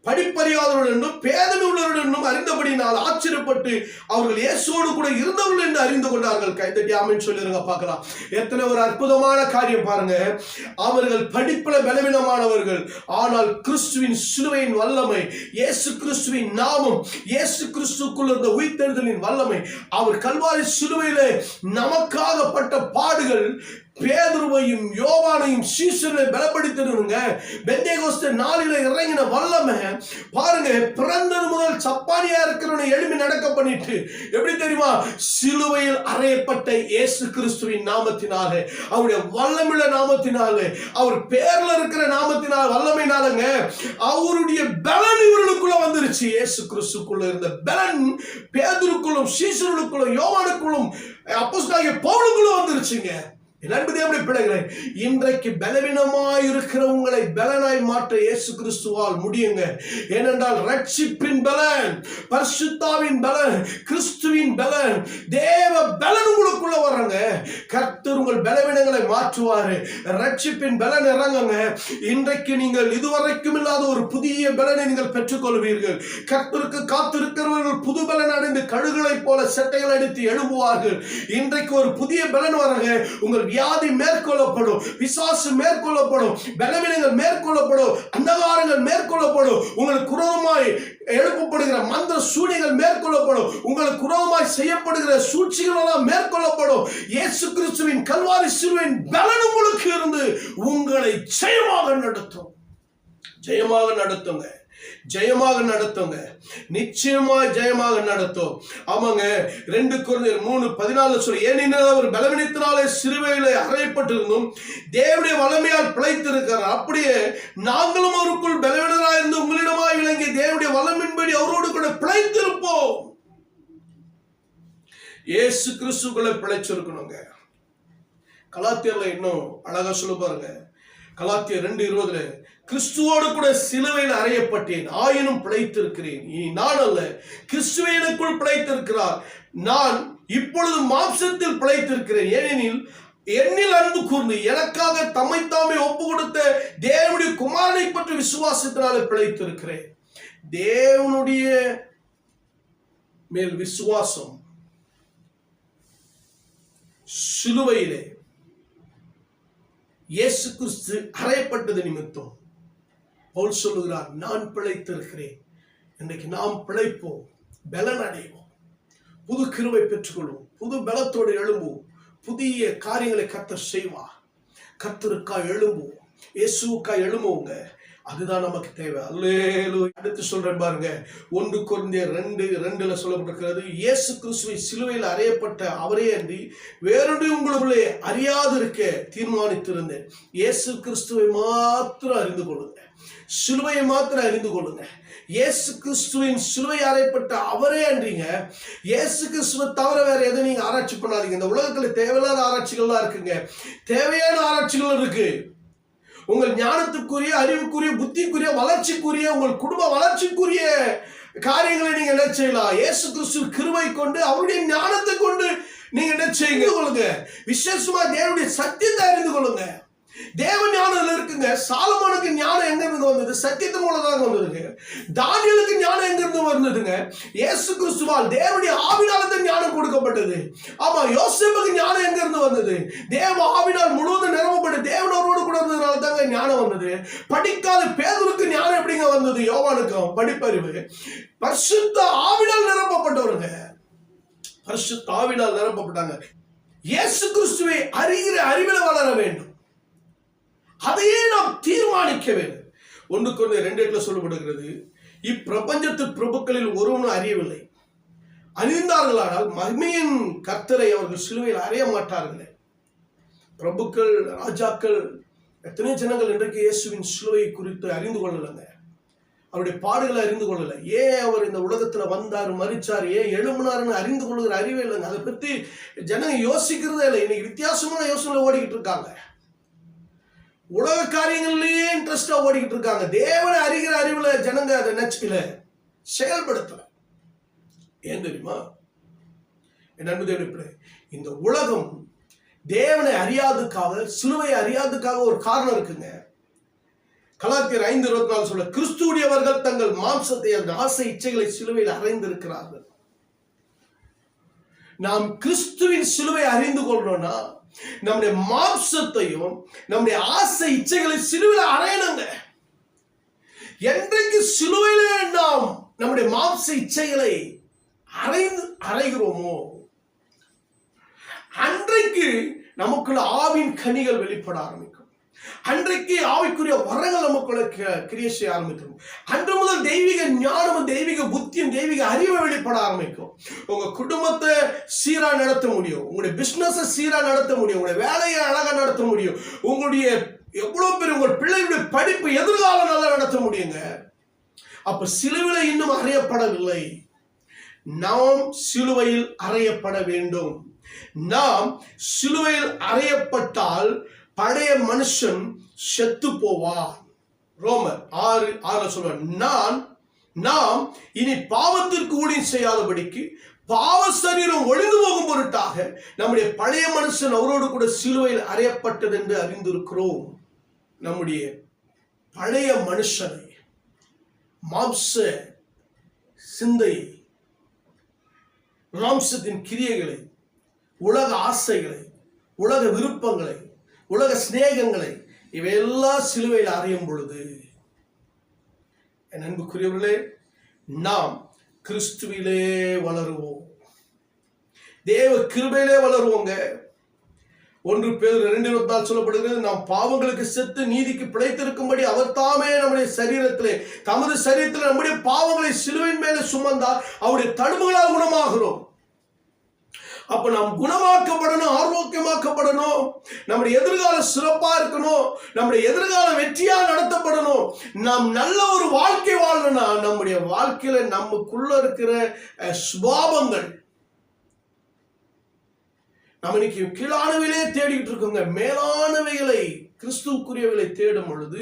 A: படிப்பறியாதவர்கள் என்றும் பேதமை உள்ளவர்கள் என்றும் அறிந்தபடினால் ஆச்சரியப்பட்டு அவர்கள் இயேசுவோடு கூட இருந்தவர்கள் என்று அறிந்து கொண்டார்கள். கைதட்டி ஆமென் சொல்லிருங்க பார்க்கலாம். எத்தனை ஒரு அற்புதமான காரியம் பாருங்க. அவர்கள் படிப்புல பலவீனமானவர்கள், ஆனால் கிறிஸ்துவின் சிலுவையின் வல்லமை, இயேசு கிறிஸ்துவின் நாமம், இயேசு கிறிஸ்துக்குள்ள இருந்த உயிர்த்தெழுதலின் வல்லமை, அவர் கல்வாரி சிலுவையிலே நமக்காகப்பட்ட பாடுகள் பேதுருவையும் யோவானையும் சீஷரை பலப்படுத்திடுங்க. பெந்தேகோஸ்தே நாளில இறங்கின வல்லமை பாருங்க. பிறந்தது முதல் சப்பானியா இருக்கிறவனை எழுப்பி நடக்க பண்ணிட்டு, எப்படி தெரியுமா? சிலுவையில் அறையப்பட்ட இயேசு கிறிஸ்துவின் நாமத்தினாலே, அவருடைய வல்லமுள்ள நாமத்தினாலே, அவர் பேர்ல இருக்கிற நாமத்தினால் வல்லமைனாலங்க அவருடைய பலன் இவர்களுக்குள்ள வந்துருச்சு. இயேசு கிறிஸ்துக்குள்ள இருந்த பலன் பேதுருக்குள்ளும் சீஷர்களுக்குள்ளும் யோவானுக்குள்ளும் அப்போஸ்தலனாகிய பவுலுக்குள்ள வந்துருச்சுங்க. இன்றைக்கு பலவீனமாய் இருக்கிற உங்களை பலனாய் மாற்ற இயேசு கிறிஸ்துவால் முடியுங்க. ஏனென்றால் ரட்சிப்பின் பலன், பரிசுத்தாவின் பலன், கிறிஸ்துவின் பலன், தேவ பலன் உங்களுக்குள்ள வர்றங்க. கர்த்தர் உங்கள் பலவீனங்களை மாற்றுவாரு. ரட்சிப்பின் பலன் இறங்குங்க. இன்றைக்கு நீங்கள் இதுவரைக்கும் இல்லாத ஒரு புதிய பலனை நீங்கள் பெற்றுக்கொள்வீர்கள். கர்த்தருக்கு காத்திருக்கிறவர்கள் புது பலன் அடைந்து கழுகுகளை போல செட்டைகள் அடித்து எழும்புவார்கள். இன்றைக்கு ஒரு புதிய பலன் வரங்க. உங்கள் வியாதி மேற்கொள்ளப்படும், பிசாசு மேற்கொள்ளப்படும், பலவீனங்கள் மேற்கொள்ளப்படும், அந்தகாரங்கள் மேற்கொள்ளப்படும், உங்களுக்கு விரோதமாய் எழுப்பப்படுகிற மந்திர சூனியங்கள் மேற்கொள்ளப்படும், உங்களுக்கு விரோதமாய் செய்யப்படுகிற சூழ்ச்சிகள் எல்லாம் மேற்கொள்ளப்படும். இயேசு கிறிஸ்துவின் கல்வாரி சிலுவையின் பலன் உங்களுக்கு இருந்து உங்களை ஜெயமாக நடத்துங்க. ஜெயமாக நடத்துங்க. நிச்சயமாய் ஜெயமாக நடத்தும். ஆமாங்க. 2 கொரிந்தியர் 3:14 சொல்லி, ஏனெனில் அவர் பலவீனத்தினாலே சிலுவையிலே அறையப்பட்டிருந்தும் தேவனுடைய வல்லமையால் பிழைத்திருக்கிறார். அப்படியே நாங்களும் அவருக்குள் பலவீனராயிருந்து உங்களிடமாய் விளங்கி தேவனுடைய வல்லமையின்படி அவரோடு கூட பிழைத்திருப்போம். இயேசு கிறிஸ்துக்குள்ள பிழைச்சிருக்கணுங்க. கலாத்தியர்ல இன்னும் அழகா சொல்ல பாருங்க. கலாத்தியர் 2:20 கிறிஸ்துவோடு கூட சிலுவையில் அறையப்பட்டேன், ஆயினும் பிழைத்திருக்கிறேன். இனி நான் அல்ல, கிறிஸ்துவே எனக்குள் பிழைத்திருக்கிறார். நான் இப்பொழுது மாம்சத்தில் பிழைத்திருக்கிறேன். ஏனெனில் என்னில் அன்பு கூர்ந்து எனக்காக தம்மைத்தாமே ஒப்பு கொடுத்த தேவனுடைய குமாரனை பற்றி விசுவாசத்தினாலே பிழைத்திருக்கிறேன். தேவனுடைய மேல் விசுவாசம் சிலுவையிலே இயேசு கிறிஸ்து அறையப்பட்டது நிமித்தம் பவுல் சொல்லுகிறார், நான் பிழைத்திருக்கிறேன். இன்றைக்கு நாம் பிழைப்போம், பலன் அடைவோம், புது கிருபை பெற்றுக்கொள்வோம், புது பலத்தோடு எழும்புவோம், புதிய காரியங்களை கர்த்தர் செய்வார். கர்த்தருக்காய் எழும்புவோம், இயேசுவுக்காய் எழும்புவோங்க. அதுதான் நமக்கு தேவை. அல்லேலூயா. அடுத்து சொல்றேன் பாருங்க. 1 கொரிந்தியர் 2:2 சொல்லப்பட்டிருக்கிறது, இயேசு கிறிஸ்துவை சிலுவையில் அறையப்பட்ட அவரே அன்றி வேறொன்று உங்களுக்குள்ளே அறியாது இருக்க தீர்மானித்திருந்தேன். இயேசு கிறிஸ்துவை மாத்திரம் அறிந்து கொள்ளுங்க, சிலுவையை மாத்திரம் அறிந்து கொள்ளுங்க. இயேசு கிறிஸ்துவின் சிலுவை அறையப்பட்ட அவரே அன்றிங்க. இயேசு கிறிஸ்துவை தவிர வேற எதை நீங்க ஆராய்ச்சி பண்ணாதீங்க. இந்த உலகத்துல தேவையில்லாத ஆராய்ச்சிகள்லாம் இருக்குங்க, தேவையான ஆராய்ச்சிகள் இருக்கு. உங்கள் ஞானத்துக்குரிய, அறிவுக்குரிய, புத்திக்குரிய, வளர்ச்சிக்குரிய, உங்கள் குடும்ப வளர்ச்சிக்குரிய காரியங்களை நீங்க என்ன செய்யலாம்? இயேசு கிறிஸ்து கிருபை கொண்டு அவருடைய ஞானத்தை கொண்டு நீங்க என்ன செய்யுங்க? விசேஷமா தேவனுடைய சத்தியத்தை அறிந்து கொள்ளுங்க. தேவ ஞானம் இருக்குங்க. சாலமோனுக்கு ஞானம் எங்க இருந்து வந்தது? சத்தியத்தின் மூலம் தான் வந்ததுங்க. தானியேலுக்கு ஞானம் எங்க இருந்து வந்ததுங்க? இயேசு கிறிஸ்துவால் தேவனுடைய ஆவினால ஞானம் கொடுக்கப்பட்டது. ஆமா, யோசேப்புக்கு ஞானம் எங்க இருந்து வந்தது? தேவ ஆவினால் முழுவதும் நிரப்பப்பட்டு தேவனோடு கூட இருந்ததுனால தாங்க ஞானம் வந்தது. படிக்காத பேதுருக்கு ஞானம் எப்படிங்க வந்தது? யோவானுக்கும் படிப்பறிவு. பரிசுத்த ஆவினால் நிரப்பப்பட்டவருங்க, பரிசுத்த ஆவினால் நிரப்பப்பட்டாங்க. இயேசு கிறிஸ்துவை அறிகிற அறிவில் வளர வேண்டும். அதையே நாம் தீர்மானிக்க வேண்டும். 1 கொரிந்தியர் 2:8 சொல்லப்படுகிறது, இப்பிரபஞ்சத்து பிரபுக்களில் ஒருவனும் அறியவில்லை, அறிந்தார்களானால் மகிமையின் கர்த்தரை அவர்கள் சிலுவையில் அறைய மாட்டார்களே. பிரபுக்கள், ராஜாக்கள், எத்தனை ஜனங்கள் இன்றைக்கு இயேசுவின் சிலுவை குறித்து அறிந்து கொள்ளலைங்க. அவருடைய பாடுகளை அறிந்து கொள்ளல. ஏன் அவர் இந்த உலகத்துல வந்தார், மரிச்சார், ஏன் எழும்பினார்னு அறிந்து கொள்ளுகிற அறிவே இல்லைங்க. அதை பத்தி ஜனங்க யோசிக்கிறதே இல்லை. இன்னைக்கு வித்தியாசமான யோசனை ஓடிக்கிட்டு இருக்காங்க. உலக காரியங்கள்லயே இன்ட்ரெஸ்டா ஓடிக்கிட்டு இருக்காங்க. தேவனை அறிகிற அறிவுல ஜனங்க அதை நச்சுக்கல, செயல்படுத்தல. ஏன் தெரியுமா? என் அன்பு தேவனே, இந்த உலகம் தேவனை அறியாததுக்காக, சிலுவை அறியாததுக்காக ஒரு காரணம் இருக்குங்க. கலாத்தியர் 5:24 சொல்ல, கிறிஸ்துவுடையவர்கள் தங்கள் மாம்சத்தை, ஆசை இச்சைகளை சிலுவையில் அறைந்திருக்கிறார்கள். நாம் கிறிஸ்துவின் சிலுவை அறிந்து கொள்றோம்னா நம்முடைய மாம்சத்தையும் நம்முடைய ஆசை இச்சைகளை சிலுவையில் அறையணுங்க. என்றைக்கு சிலுவையில நாம் நம்முடைய மாம்ச இச்சைகளை அறைகிறோமோ அன்றைக்கு நமக்குள்ள ஆவின் கனிகள் வெளிப்பட ஆரம்பிக்கும். அன்றைக்கு ஆவிக்குரிய வரங்கள் நமக்குள்ள கிரியை செய்ய ஆரம்பிக்கும். அன்று முதல் தெய்வீக ஞானமும் தெய்வீக புத்தியும் தெய்வீக அறிவை வெளிப்பட ஆரம்பிக்கும். உங்க குடும்பத்தை சீரா நடத்த முடியும், உங்களுடைய பிசினஸ் சீரா நடத்த முடியும், உங்களுடைய வேலையை அழகா நடத்த முடியும், உங்களுடைய எவ்வளவு பேர் உங்கள் பிள்ளைகளுடைய படிப்பு எதிர்காலம் நல்லா நடத்த முடியுங்க. அப்ப சிலுவையில் இன்னும் அறையப்படவில்லை. நாம் சிலுவையில் அறையப்பட வேண்டும். நாம் சிலுவையில் அறையப்பட்டால் பழைய மனுஷன் செத்து போவார். ரோமர் 6:6 சொல்றார், நாம் இனி பாவத்திற்கு ஊழியம் செய்யாதபடிக்கு பாவ சரீரம் ஒழிந்து போகும் பொருட்டாக நம்முடைய பழைய மனுஷன் அவரோடு கூட சிலுவையில் அறையப்பட்டது என்று அறிந்திருக்கிறோம். நம்முடைய பழைய மனுஷனை, மாம்ச சிந்தையை, மாம்சத்தின் கிரியைகளை, உலக ஆசைகளை, உலக விருப்பங்களை, உலக சிநேகங்களை இவையெல்லாம் சிலுவையில் அறையும் பொழுது, என் அன்புக்குரியவர்களே, நாம் கிறிஸ்துவிலே வளருவோம், தேவ கிருபையிலே வளருவோங்க. 1 பேதுரு 2:24 சொல்லப்படுகிறது, நாம் பாவங்களுக்கு செத்து நீதிக்கு பிழைத்திருக்கும்படி அவர் தாமே நம்முடைய சரீரத்திலே, தமது சரீரத்தில் நம்முடைய பாவங்களை சிலுவையின் மேலே சுமந்தார், அவருடைய தழும்புகளால் குணமாகிறோம். அப்ப நாம் குணமாக்கப்படணும், ஆரோக்கியமாக்கப்படணும், நம்முடைய எதிர்காலம் சிறப்பா இருக்கணும், நம்முடைய எதிர்காலம் வெற்றியா நடத்தப்படணும். நாம் நல்ல ஒரு வாழ்க்கை வாழணும்னா நம்முடைய வாழ்க்கையில நமக்குள்ள இருக்கிற சுபாவங்கள், நம்ம இன்னைக்கு கீழானவையிலே தேடிட்டு இருக்கோங்க. மேலானவைகளை, கிறிஸ்துவுக்குரியவைகளை தேடும் பொழுது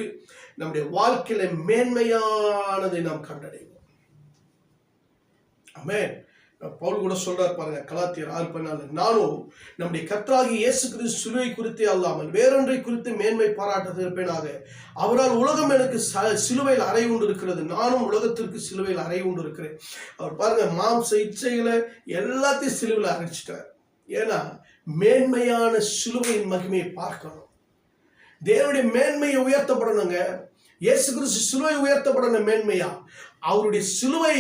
A: நம்முடைய வாழ்க்கையில மேன்மையானதை நாம் கண்டடைவோம். ஆமென். பவுல் கூட சொல்றார் பாருங்க, கலாத்தியர் 6:14, நானும் நம்முடைய கர்த்தராகிய இயேசு கிறிஸ்து சிலுவை குறித்தே அல்லாமல் வேறொன்றை குறித்து மேன்மை பாராட்டிருப்பேனாக. அவரால் உலகம் எனக்கு சிலுவையில் அறை உண்டு இருக்கிறது, நானும் உலகத்திற்கு சிலுவையில் அறை உண்டு இருக்கிறேன். அவர் பாருங்க, மாம்ச இச்சைகளை எல்லாத்தையும் சிலுவையில் அரைச்சிட்டார். ஏன்னா மேன்மையான சிலுவையின் மகிமையை பார்க்கணும். தேவனுடைய மேன்மையை உயர்த்தப்படணுங்க. இயேசு கிறிஸ்து சிலுவை உயர்த்தப்படணும். மேன்மையா அவருடைய சிலுவை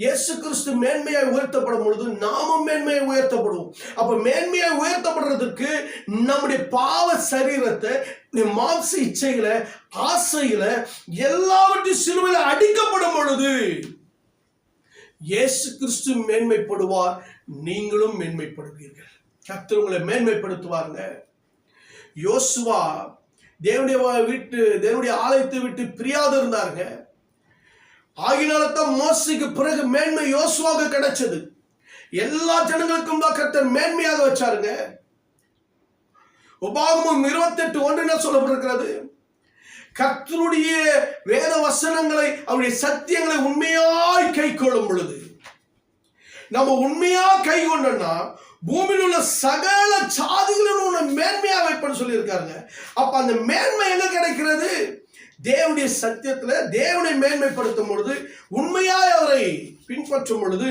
A: இயேசு கிறிஸ்து மேன்மையாய் உயர்த்தப்படும் பொழுது நாமும் மேன்மையை உயர்த்தப்படுவோம். அப்ப மேன்மையை உயர்த்தப்படுறதுக்கு நம்முடைய பாவ சரீரத்தை, மாம்ச இச்சைகளை, ஆசைகளை எல்லாவற்றையும் சிலுவையில் அடிக்கப்படும் பொழுது இயேசு கிறிஸ்து மேன்மைப்படுவார், நீங்களும் மேன்மைப்படுவீர்கள். கர்த்தர் உங்களை மேன்மைப்படுத்துவாருங்க. யோசுவா தேவனுடைய ஆலயத்தை விட்டு பிரியாது இருந்தாருங்க. ஆகினால்தான் மோசேக்கு பிறகு மேன்மை யோசுவாவுக்கு கிடைச்சது. எல்லா ஜனங்களுக்கும் தான் கர்த்தர் மேன்மையாக வச்சாருங்க. உபாகமம் 28:1 என்ன சொல்லப்பட்டிருக்கிறது? கர்த்தருடைய வேத வசனங்களை, அவருடைய சத்தியங்களை உண்மையாய் கை கொள்ளும் பொழுது, நம்ம உண்மையா கை கொண்டோம்னா பூமியில் உள்ள சகல சாதிகளும் மேன்மையா வைப்பன்னு சொல்லி இருக்காருங்க. அப்ப அந்த மேன்மை எங்க கிடைக்கிறது? தேவனுடைய சத்தியத்துல தேவனை மேன்மைப்படுத்தும் பொழுது, உண்மையாய் அவரை பின்பற்றும் பொழுது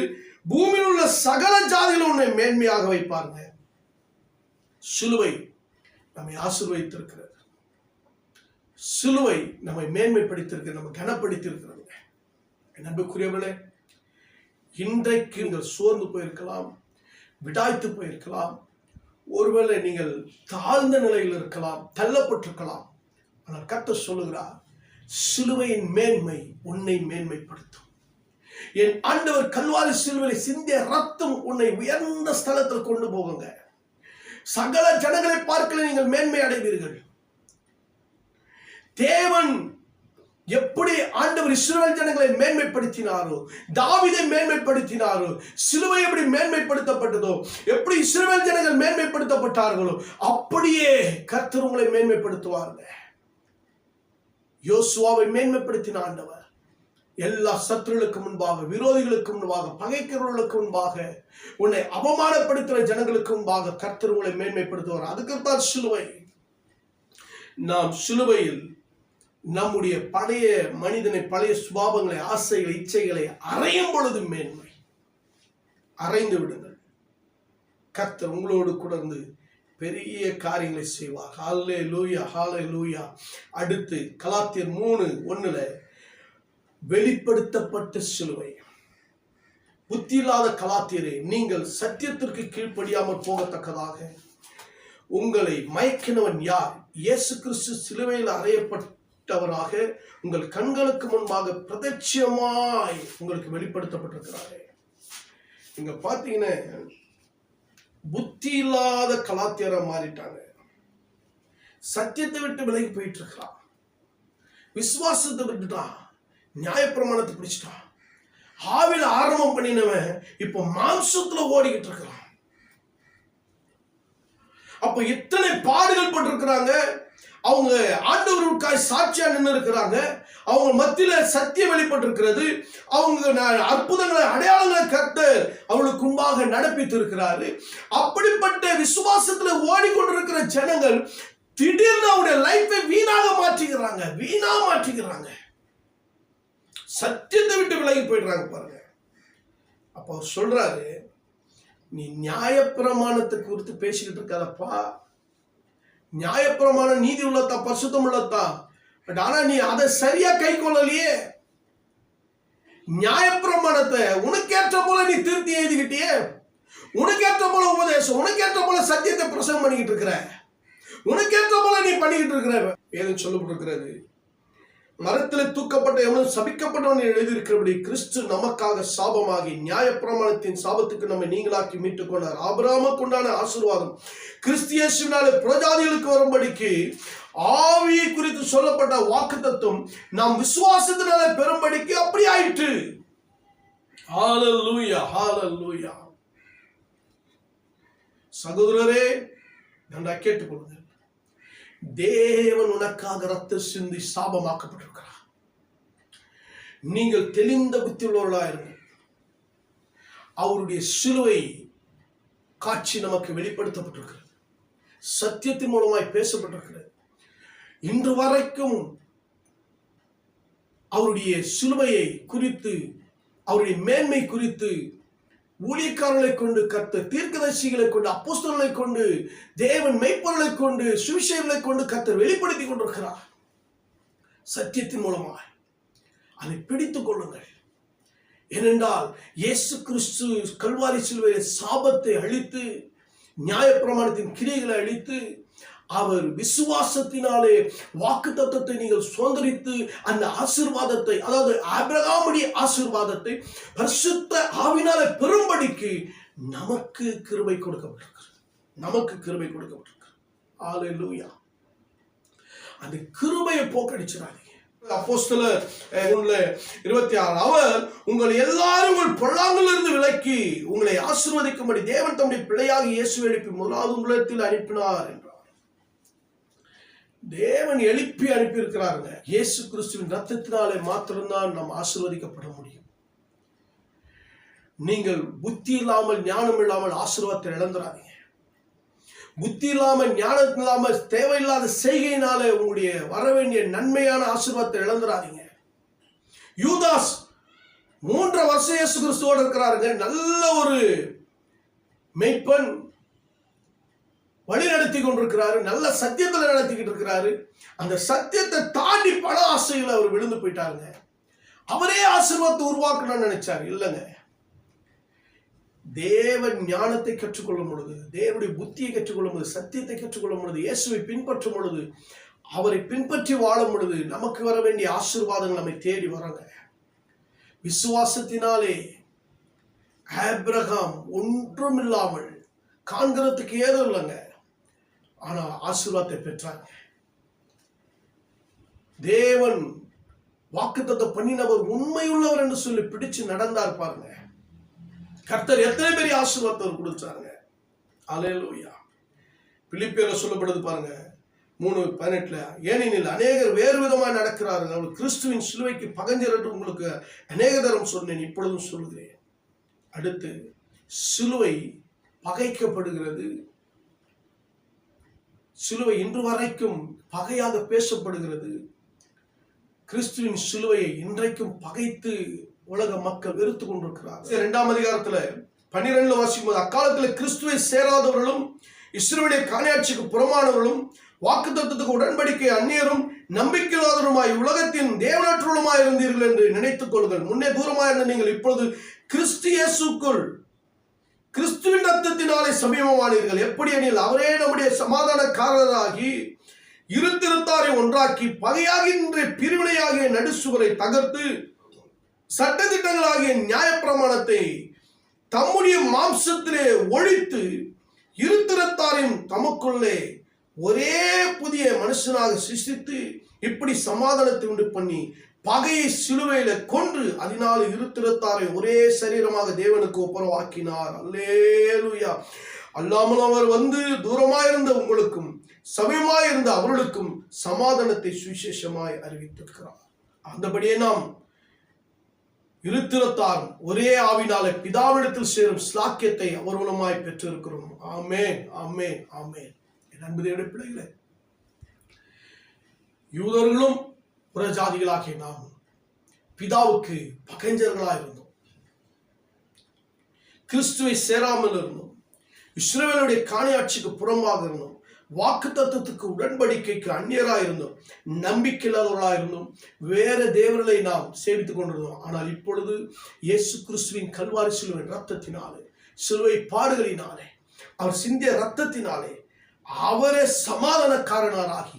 A: பூமியில் உள்ள சகல ஜாதிகளும் உன்னை மேன்மையாக வைப்பாங்க. சிலுவை நம்மை ஆசீர்வதித்திருக்கிறது. சிலுவை நம்மை மேன்மைப்படுத்தியிருக்கிறது, நம்ம கனப்படுத்தியிருக்கிறது. என் அன்புக்குரியவர்களே, இன்றைக்கு நீங்கள் சோர்ந்து போயிருக்கலாம், விடாய்த்து போயிருக்கலாம், ஒருவேளை நீங்கள் தாழ்ந்த நிலையில் இருக்கலாம், தள்ளப்பட்டிருக்கலாம். ஆனால் கர்த்தர் சொல்லுகிறார், சிலுவையின் மேன்மை உன்னை மேன்மைப்படுத்தும். என் ஆண்டவர் கல்வாரி சிலுவையில் சிந்திய ரத்தம் உன்னை உயர்ந்த ஸ்தலத்தில் கொண்டு போகுங்க. சகல ஜனங்களை பார்க்கல நீங்கள் மேன்மை அடைவீர்கள். தேவன் எப்படி ஆண்டவர் இஸ்ரவேல் ஜனங்களை மேன்மைப்படுத்தினாரோ, தாவீதை மேன்மைப்படுத்தினாரோ, சிலுவை எப்படி மேன்மைப்படுத்தப்பட்டதோ, எப்படி இஸ்ரவேல் ஜனங்கள் மேன்மைப்படுத்தப்பட்டார்களோ அப்படியே கர்த்தர் உங்களை மேன்மைப்படுத்துவார்கள். யோசுவாவை மேன்மைப்படுத்தின ஆண்டவர் எல்லா சத்துருளுக்கு முன்பாக, விரோதிகளுக்கு முன்பாக, பகைக்கிறவர்களுக்கு முன்பாக, உன்னை அவமானப்படுத்துகிற ஜனங்களுக்கு முன்பாக கர்த்தர் உங்களை மேன்மைப்படுத்துவார். அதுக்குத்தான் சிலுவை. நாம் சிலுவையில் நம்முடைய பழைய மனிதனை, பழைய சுபாவங்களை, ஆசைகளை, இச்சைகளை அறையும் பொழுது மேன்மை. அறைந்து விடுங்கள். கர்த்தர் உங்களோடு கூட இருந்து பெரிய காரியங்களை செய்வார். ஹல்லேலூயா, ஹல்லேலூயா. அடுத்து கலாத்தியர் 3:1 வெளிப்படுத்தப்பட்ட சிலுவை. புத்தி இல்லாத கலாத்தியரே, நீங்கள் சத்தியத்திற்கு கீழ்ப்படியாமல் போகத்தக்கதாக உங்களை மயக்கினவன் யார்? இயேசு கிறிஸ்து சிலுவையில் அறையப்பட்டவராக உங்கள் கண்களுக்கு முன்பாக பிரத்யட்சமாய் உங்களுக்கு வெளிப்படுத்தப்பட்டிருக்கிறாரே. நீங்க பாத்தீங்கன்னா புத்தி இல்லாத கலாத்தியரா மாறிட்டாங்க. சத்தியத்தை விட்டு விலகி போயிட்டு இருக்கிறான். விசுவாசத்தை விட்டுட்டான். நியாயப்பிரமாணத்தை பிடிச்சிட்டான். ஆவில ஆரம்பம் பண்ணினவன் இப்ப மாம்சத்துல ஓடிக்கிட்டு இருக்கிறான். அப்ப எத்தனை பாடுகள் பட்டிருக்கிறாங்க. அவங்க ஆண்டவருக்காய் சாட்சியா நின்று இருக்கிறாங்க. அவங்க மத்தியில சத்தியம் வெளிப்பட்டிருக்கிறது. அவங்க அற்புதங்களை, அடையாளங்களை கர்த்தர் அவளுக்கு முன்பாக நடப்பித்து இருக்கிறாரு. அப்படிப்பட்ட விசுவாசத்துல ஓடிக்கொண்டிருக்கிற ஜனங்கள் திடீர்னு அவருடைய லைஃபை வீணாக மாற்றிக்கிறாங்க. சத்தியத்தை விட்டு விலகி போயிடுறாங்க பாருங்க. அப்போ அவர் சொல்றாரு, நீ நியாயப்பிரமாணத்தை குறித்து பேசிக்கிட்டு இருக்காதப்பா. நியாயப்பிரமாணம் நீதி உள்ளதா, பரிசுத்தம் உள்ளதா, பட் ஆனா நீ அதை சரியா கை கொள்ளலையே. நியாயப்பிரமாணத்தை உனக்கேற்ற போல நீ திருத்தி எழுதிக்கிட்டியே. உனக்கேற்ற போல உபதேசம், உனக்கேற்ற போல சத்தியத்தை பிரசங்கம் பண்ணிக்கிட்டு இருக்கிற, உனக்கேற்ற போல நீ பண்ணிக்கிட்டு இருக்கிற. ஏதும் சொல்லப்பட்டிருக்கிறது, மரத்தில் தூக்கப்பட்ட எவனும் சபிக்கப்பட்டவன் எழுதியிருக்கிறபடி கிறிஸ்து நமக்காக சாபமாகி நியாயப்பிரமாணத்தின் சாபத்துக்கு நம்மை நீங்களாக்கி மீட்டுக் கொண்டார். ஆபிரகாமுக்கு உண்டான ஆசீர்வாதம் கிறிஸ்து இயேசுவினாலே புறஜாதிகளுக்கு வரும்படிக்கு ஆவியை குறித்து சொல்லப்பட்ட வாக்குத்தத்தம் நாம் விசுவாசத்தினாலே பெறும்படிக்கு அப்படி ஆயிற்று. ஹல்லேலூயா, ஹல்லேலூயா. சகோதரரே, நன்றாக கேட்டுக்கொள்ளுங்கள். தேவன் உனக்காக ரத்த சிந்தி சாபமாக்கப்பட்டிருக்கிறார். நீங்கள் தெளிந்த புத்தி உள்ளவர்களாயிருங்கள். அவருடைய சிலுவை காட்சி நமக்கு வெளிப்படுத்தப்பட்டிருக்கிறது. சத்தியத்தின் மூலமாய் பேசப்பட்டிருக்கிறது. இன்று வரைக்கும் அவருடைய சிலுவையை குறித்து, அவருடைய மேன்மை குறித்து ஊழியக்காரர்களை கொண்டு, கர்த்தர் தீர்க்கதரிசிகளை கொண்டு, அப்போஸ்தலர்களை கொண்டு, தேவன் மெய்ப்பொருளை கொண்டு, சுவிசேஷங்களை கொண்டு கர்த்தர் வெளிப்படுத்தி கொண்டிருக்கிறார். சத்தியத்தின் மூலமாய் அதை பிடித்துக் கொள்ளுங்கள். ஏனென்றால் இயேசு கிறிஸ்து கல்வாரி சிலுவையில் சாபத்தை அழித்து, நியாயப்பிரமாணத்தின் கிரியைகளை அழித்து, அவர் விசுவாசத்தினாலே வாக்குத்தத்தத்தை நீங்கள் சுதந்தரித்து அந்த ஆசீர்வாதத்தை, அதாவது ஆபிரகாமுடைய ஆசீர்வாதத்தை பரிசுத்த ஆவினாலே பெறும்படிக்கு நமக்கு கிருபை கொடுக்கப்பட்டிருக்கிறது. ஹல்லேலூயா. அந்த கிருபையை போக்கடிச்சிடாதீங்க. அப்போஸ்தலர் 1:26 அவர் உங்கள் எல்லாரும் உங்கள் பொல்லாங்கிலிருந்து விலக்கி உங்களை ஆசீர்வதிக்கும்படி தேவன் தம்முடைய பிள்ளையாக இயேசுவை எழுப்பி முதலாவது உலகத்தில் அனுப்பினார் என்றார். தேவன் எழுப்பி அனுப்பி இருக்கிறாருங்க. இயேசு கிறிஸ்துவின் ரத்தத்தினாலே மாத்திரம்தான் நாம் ஆசீர்வதிக்கப்பட முடியும். நீங்கள் புத்தி இல்லாமல், ஞானம் இல்லாமல் ஆசீர்வாதத்தை இழந்துடாதீங்க. புத்தி இல்லாமல், ஞானம் இல்லாமல், தேவையில்லாத செய்கையினாலே உங்களுடைய வர வேண்டிய நன்மையான ஆசீர்வாதத்தை இழந்துடாதீங்க. யூதாஸ் 3 வருஷம் இயேசு கிறிஸ்துவோடு இருக்கிறாருங்க. நல்ல ஒரு மெய்ப்பன், வழி நடத்தி கொண்டிருக்கிறாரு, நல்ல சத்தியத்தில் நடத்திக்கிட்டு இருக்கிறாரு. அந்த சத்தியத்தை தாண்டி பல ஆசைகளை அவர் விழுந்து போயிட்டாருங்க. அவரே ஆசீர்வாதத்தை உருவாக்கணும்னு நினைச்சாரு. இல்லைங்க, தேவன் ஞானத்தை கற்றுக்கொள்ளும் பொழுது, தேவனுடைய புத்தியை கற்றுக்கொள்ளும் பொழுது, சத்தியத்தை கற்றுக்கொள்ளும் பொழுது, இயேசுவை பின்பற்றும் பொழுது, அவரை பின்பற்றி வாழும் பொழுது நமக்கு வர வேண்டிய ஆசீர்வாதங்கள் நம்மை தேடி வராங்க. விசுவாசத்தினாலே ஆபிரகாம் ஒன்றும் இல்லாமல், காண்கிறதுக்கு ஏதும் இல்லைங்க, ஆனா ஆசீர்வாதத்தை பெற்றாங்க. தேவன் வாக்குத்தத்தம் பண்ணினவர் உண்மையுள்ளவர் என்று சொல்லி பிடிச்சு நடந்தார் பாருங்க. கர்த்தர் எத்தனை பெரிய ஆசீர்வாதத்தை கொடுத்தாங்க. அல்லேலூயா. பிலிப்பியர்ல சொல்லப்படுது பாருங்க 3:18, ஏனெனில் அநேகர் வேறு விதமாய் நடக்கிறார்கள், அவர்கள் கிறிஸ்துவின் சிலுவைக்கு பகைஞர் என்று உங்களுக்கு அநேக தரம் சொன்னேன், இப்பொழுதும் சொல்கிறேன். அடுத்து சிலுவை பகைக்கப்படுகிறது. சிலுவை இன்று வரைக்கும் பகையாக பேசப்படுகிறது. கிறிஸ்துவின் சிலுவையை இன்றைக்கும் பகைத்து உலக மக்கள் வெறுத்து கொண்டிருக்கிறார். 2ஆம் அதிகாரத்துல 12 வாசிக்கும்போது, அக்காலத்தில் கிறிஸ்துவை சேராதவர்களும் இஸ்ரவேலிய காணியாட்சிக்கு புறமானவர்களும் வாக்குத்தத்தத்துக்கு உடன்படிக்கை அந்நியரும் நம்பிக்கையாளருமாய் உலகத்தின் தேவனற்றவர்களுமாய் இருந்தீர்கள் என்று நினைத்துக் கொள்ளுங்கள். முன்னே தூரமாய் இருந்த நீங்கள் இப்பொழுது கிறிஸ்து இயேசுக்குள் கிறிஸ்துவின் ரத்தத்தினாலே சமீபமானீர்கள். எப்படி எனில் அவரே நம்முடைய சமாதானக்காரராகி இருத்திருத்தாரை ஒன்றாக்கி பகையாகின்ற பிரிவினையாகிய நடுசுவரை தகர்த்து சட்டதிட்டங்களாகிய நியாயப்பிரமாணத்தை தம்முடைய மாம்சத்திலே ஒழித்து இருத்திருத்தாரையும் தமக்குள்ளே ஒரே புதிய மனுஷனாக சிருஷ்டித்து இப்படி சமாதானத்தை உண்டு பண்ணி பகையை சிலுவையில கொன்று அதனால இருத்திருத்தாரை ஒரே சரீரமாக தேவனுக்கு ஒப்புரவாக்கினார். அல்லேலூயா. அல்லாமல் அவர் வந்து தூரமாயிருந்த உங்களுக்கும் சமயமாயிருந்த அவர்களுக்கும் சமாதானத்தை சுவிசேஷமாய் அறிவித்திருக்கிறார். அந்தபடியே நாம் இருத்திருத்தாரும் ஒரே ஆவினாலே பிதாவிடத்தில் சேரும் ஸ்லாக்கியத்தை அவர் மூலமாய் பெற்றிருக்கிறோம். ஆமென், ஆமென், ஆமென். அன்புடைய பிள்ளைகளே, யூதர்களும் புறஜாதிகளாகிய நாம் பிதாவுக்கு பகைஞர்களாக இருந்தோம். கிறிஸ்துவை சேராமல் இருந்தோம். இஸ்ரவேலுடைய காணியாட்சிக்கு புறம்பாக இருந்தோம். வாக்குத்தத்தத்துக்கு உடன்படிக்கைக்கு அந்நியராக இருந்தோம். நம்பிக்கையில்லாதவர்களாக இருந்தோம். வேற தேவர்களை நாம் சேவித்துக் கொண்டிருந்தோம். ஆனால் இப்பொழுது இயேசு கிறிஸ்துவின் கல்வாரி சிலுவை ரத்தத்தினாலே, சிலுவை பாடுகளினாலே, அவர் சிந்திய ரத்தத்தினாலே அவரே சமாதானக்காரனாகி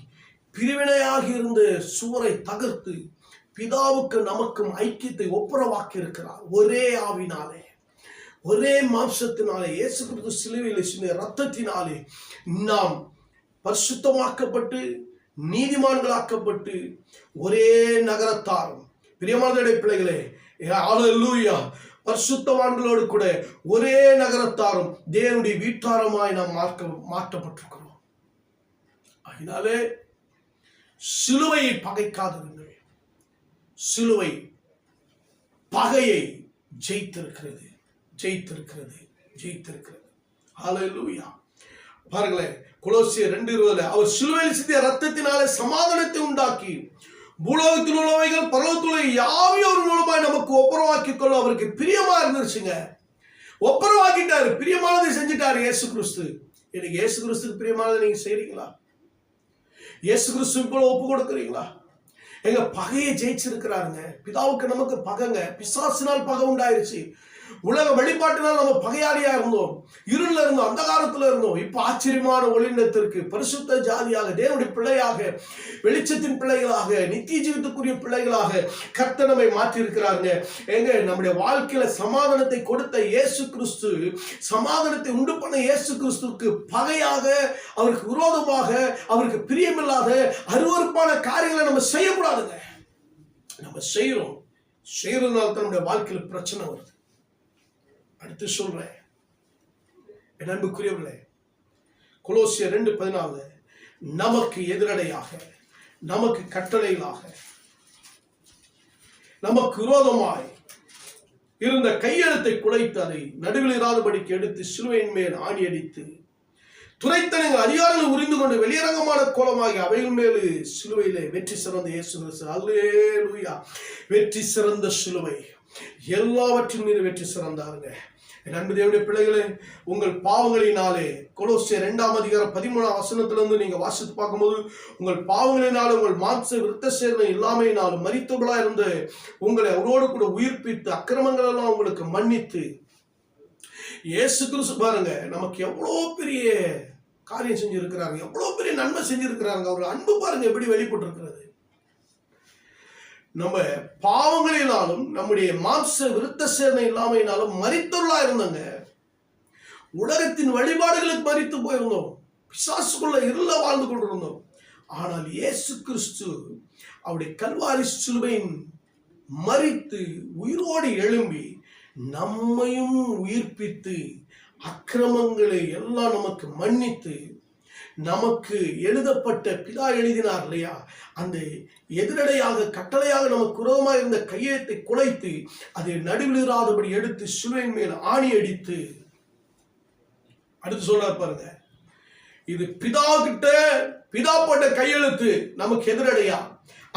A: பிரிவினையாகி இருந்த சுவரை தகர்த்து பிதாவுக்கு நமக்கும் ஐக்கியத்தை ஒப்புரவாக்கி இருக்கிறார். ஒரே ஆவினாலே, ஒரே மாம்சத்தினாலே, இயேசு கிறிஸ்து சிலுவையில் சிந்திய ரத்தத்தினாலே நாம் பரிசுத்தமாக்கப்பட்டு நீதிமான்களாக்கப்பட்டு ஒரே நகரத்தாரும், பிரியமானவருடைய பிள்ளைகளே, அல்லேலூயா, பரிசுத்தவான்களோடு கூட ஒரே நகரத்தாரும் தேவனுடைய வீட்டாரமாய் நாம் மாற்றப்பட்டிருக்கிறோம். அதனாலே சிலுவையை பகைக்காதிருங்கள். சிலுவை பகையை ஜெயித்திருக்கிறது, ஜெயித்திருக்கிறது, ஜெயித்திருக்கிறது. அல்லேலூயா. பாருங்களேன், கொலோசியர் 2:20, அவர் சிலுவையில் சிந்திய ரத்தத்தினாலே சமாதானத்தை உண்டாக்கி பூலோகத்தில் உள்ளவைகள் பரலோகத்தில் யாவையோர் மூலமாய் நமக்கு ஒப்புரவாக்கிக் கொள்ள அவருக்கு பிரியமா இருந்துருச்சுங்க. ஒப்புரவாக்கிட்டாரு, பிரியமானதை செஞ்சுட்டாரு இயேசு கிறிஸ்து. இன்னைக்கு இயேசு கிறிஸ்துக்கு பிரியமானதை நீங்க செய்றீங்களா? இயேசு கிறிஸ்து போல ஒப்பு கொடுக்குறீங்களா? எங்க பகையை ஜெயிச்சிருக்கிறாருங்க. பிதாவுக்கு நமக்கு பகைங்க. பிசாசினால் பகை உண்டாயிருச்சு. உலக வழிபாட்டினால் நம்ம பகையாளியா இருந்தோம், இருள இருந்தோம், அந்தகாரத்துல இருந்தோம். இப்ப ஆச்சரியமான ஒளிநத்திற்கு பரிசுத்த ஜாதியாக, தேவனுடைய பிள்ளையாக, வெளிச்சத்தின் பிள்ளைகளாக, நித்திய ஜீவித்துக்குரிய பிள்ளைகளாக கர்த்தர் நம்மை மாற்றி இருக்கிறாருங்க. எங்க நம்முடைய வாழ்க்கையில சமாதானத்தை கொடுத்த இயேசு கிறிஸ்து, சமாதானத்தை உண்டு பண்ண இயேசு கிறிஸ்துக்கு பகையாக, அவருக்கு விரோதமாக, அவருக்கு பிரியமில்லாத அருவருப்பான காரியங்களை நம்ம செய்யக்கூடாதுங்க. நம்ம செய்யறதுனால தான் நம்முடைய வாழ்க்கையில பிரச்சனை வருது. அடுத்து சொல்றேன், என் அன்புக்குரியவர்களே, கொலோசியர் 2:14, நமக்கு எதிரடையாக, நமக்கு கட்டளைகளாக, நமக்கு விரோதமாய் இருந்த கையெழுத்தை குலைத்து அதை நடுவில் இராதபடிக்கு எடுத்து சிலுவையின் மேல் ஆணி அடித்து துரைத்தனங்கள் அதிகாரங்களை உரிந்து கொண்டு வெளியரங்கமான கோலமாகி அவைகள் மேல் சிலுவையிலே வெற்றி சிறந்த இயேசு கிறிஸ்து. அல்லேலூயா. வெற்றி சிறந்த சிலுவை, எல்லாவற்றின் மீது வெற்றி சிறந்தாருங்க. என் அன்பு தேவனுடைய பிள்ளைகளே, உங்கள் பாவங்களினாலே, கொலோசியர் 2ஆம் அதிகாரம் 13ஆம் வசனத்திலிருந்து நீங்க வாசித்து பார்க்கும்போது, உங்கள் பாவங்களினால உங்கள் மாம்ச விருத்த சேதனை இல்லாமையினாலும் மரித்தவர்களா இருந்து உங்களை அவரோடு கூட உயிர்ப்பித்து அக்கிரமங்கள் எல்லாம் உங்களுக்கு மன்னித்து, இயேசு கிறிஸ்து பாருங்க நமக்கு எவ்வளவு பெரிய காரியம் செஞ்சிருக்கிறாங்க, எவ்வளவு பெரிய நன்மை செஞ்சிருக்கிறாங்க. அவர் அன்பு பாருங்க எப்படி வெளிப்பட்டு இருக்கிறது. நம்ம பாவங்களினாலும் நம்முடைய மாம்ச விருத்த சேதனை இல்லாமையினாலும் மரித்தவர்களா இருந்தாங்க. உலகத்தின் வழிபாடுகளுக்கு மரித்து போயிருந்தோம். பிசாசுக்குள்ள இருள வாழ்ந்து கொண்டிருந்தோம். ஆனால் இயேசு கிறிஸ்து அவருடைய கல்வாரி சிலுவையின் மரித்து உயிரோடு எழும்பி நம்மையும் உயிர்ப்பித்து அக்கிரமங்களை எல்லாம் நமக்கு மன்னித்து நமக்கு எழுதப்பட்ட பிதா எழுதினார் இல்லையா, அந்த எதிரடையாக கட்டளையாக நமக்கு விரோதமாக இருந்த கையெழுத்தை குலைத்து அதை நடுவிலிராதபடி எடுத்து சிலுவையின் மேல் ஆணி அடித்து அடுத்து சொல்றார் பாருங்க, இது பிதா கிட்ட பிதா போட்ட கையெழுத்து நமக்கு எதிரடையா,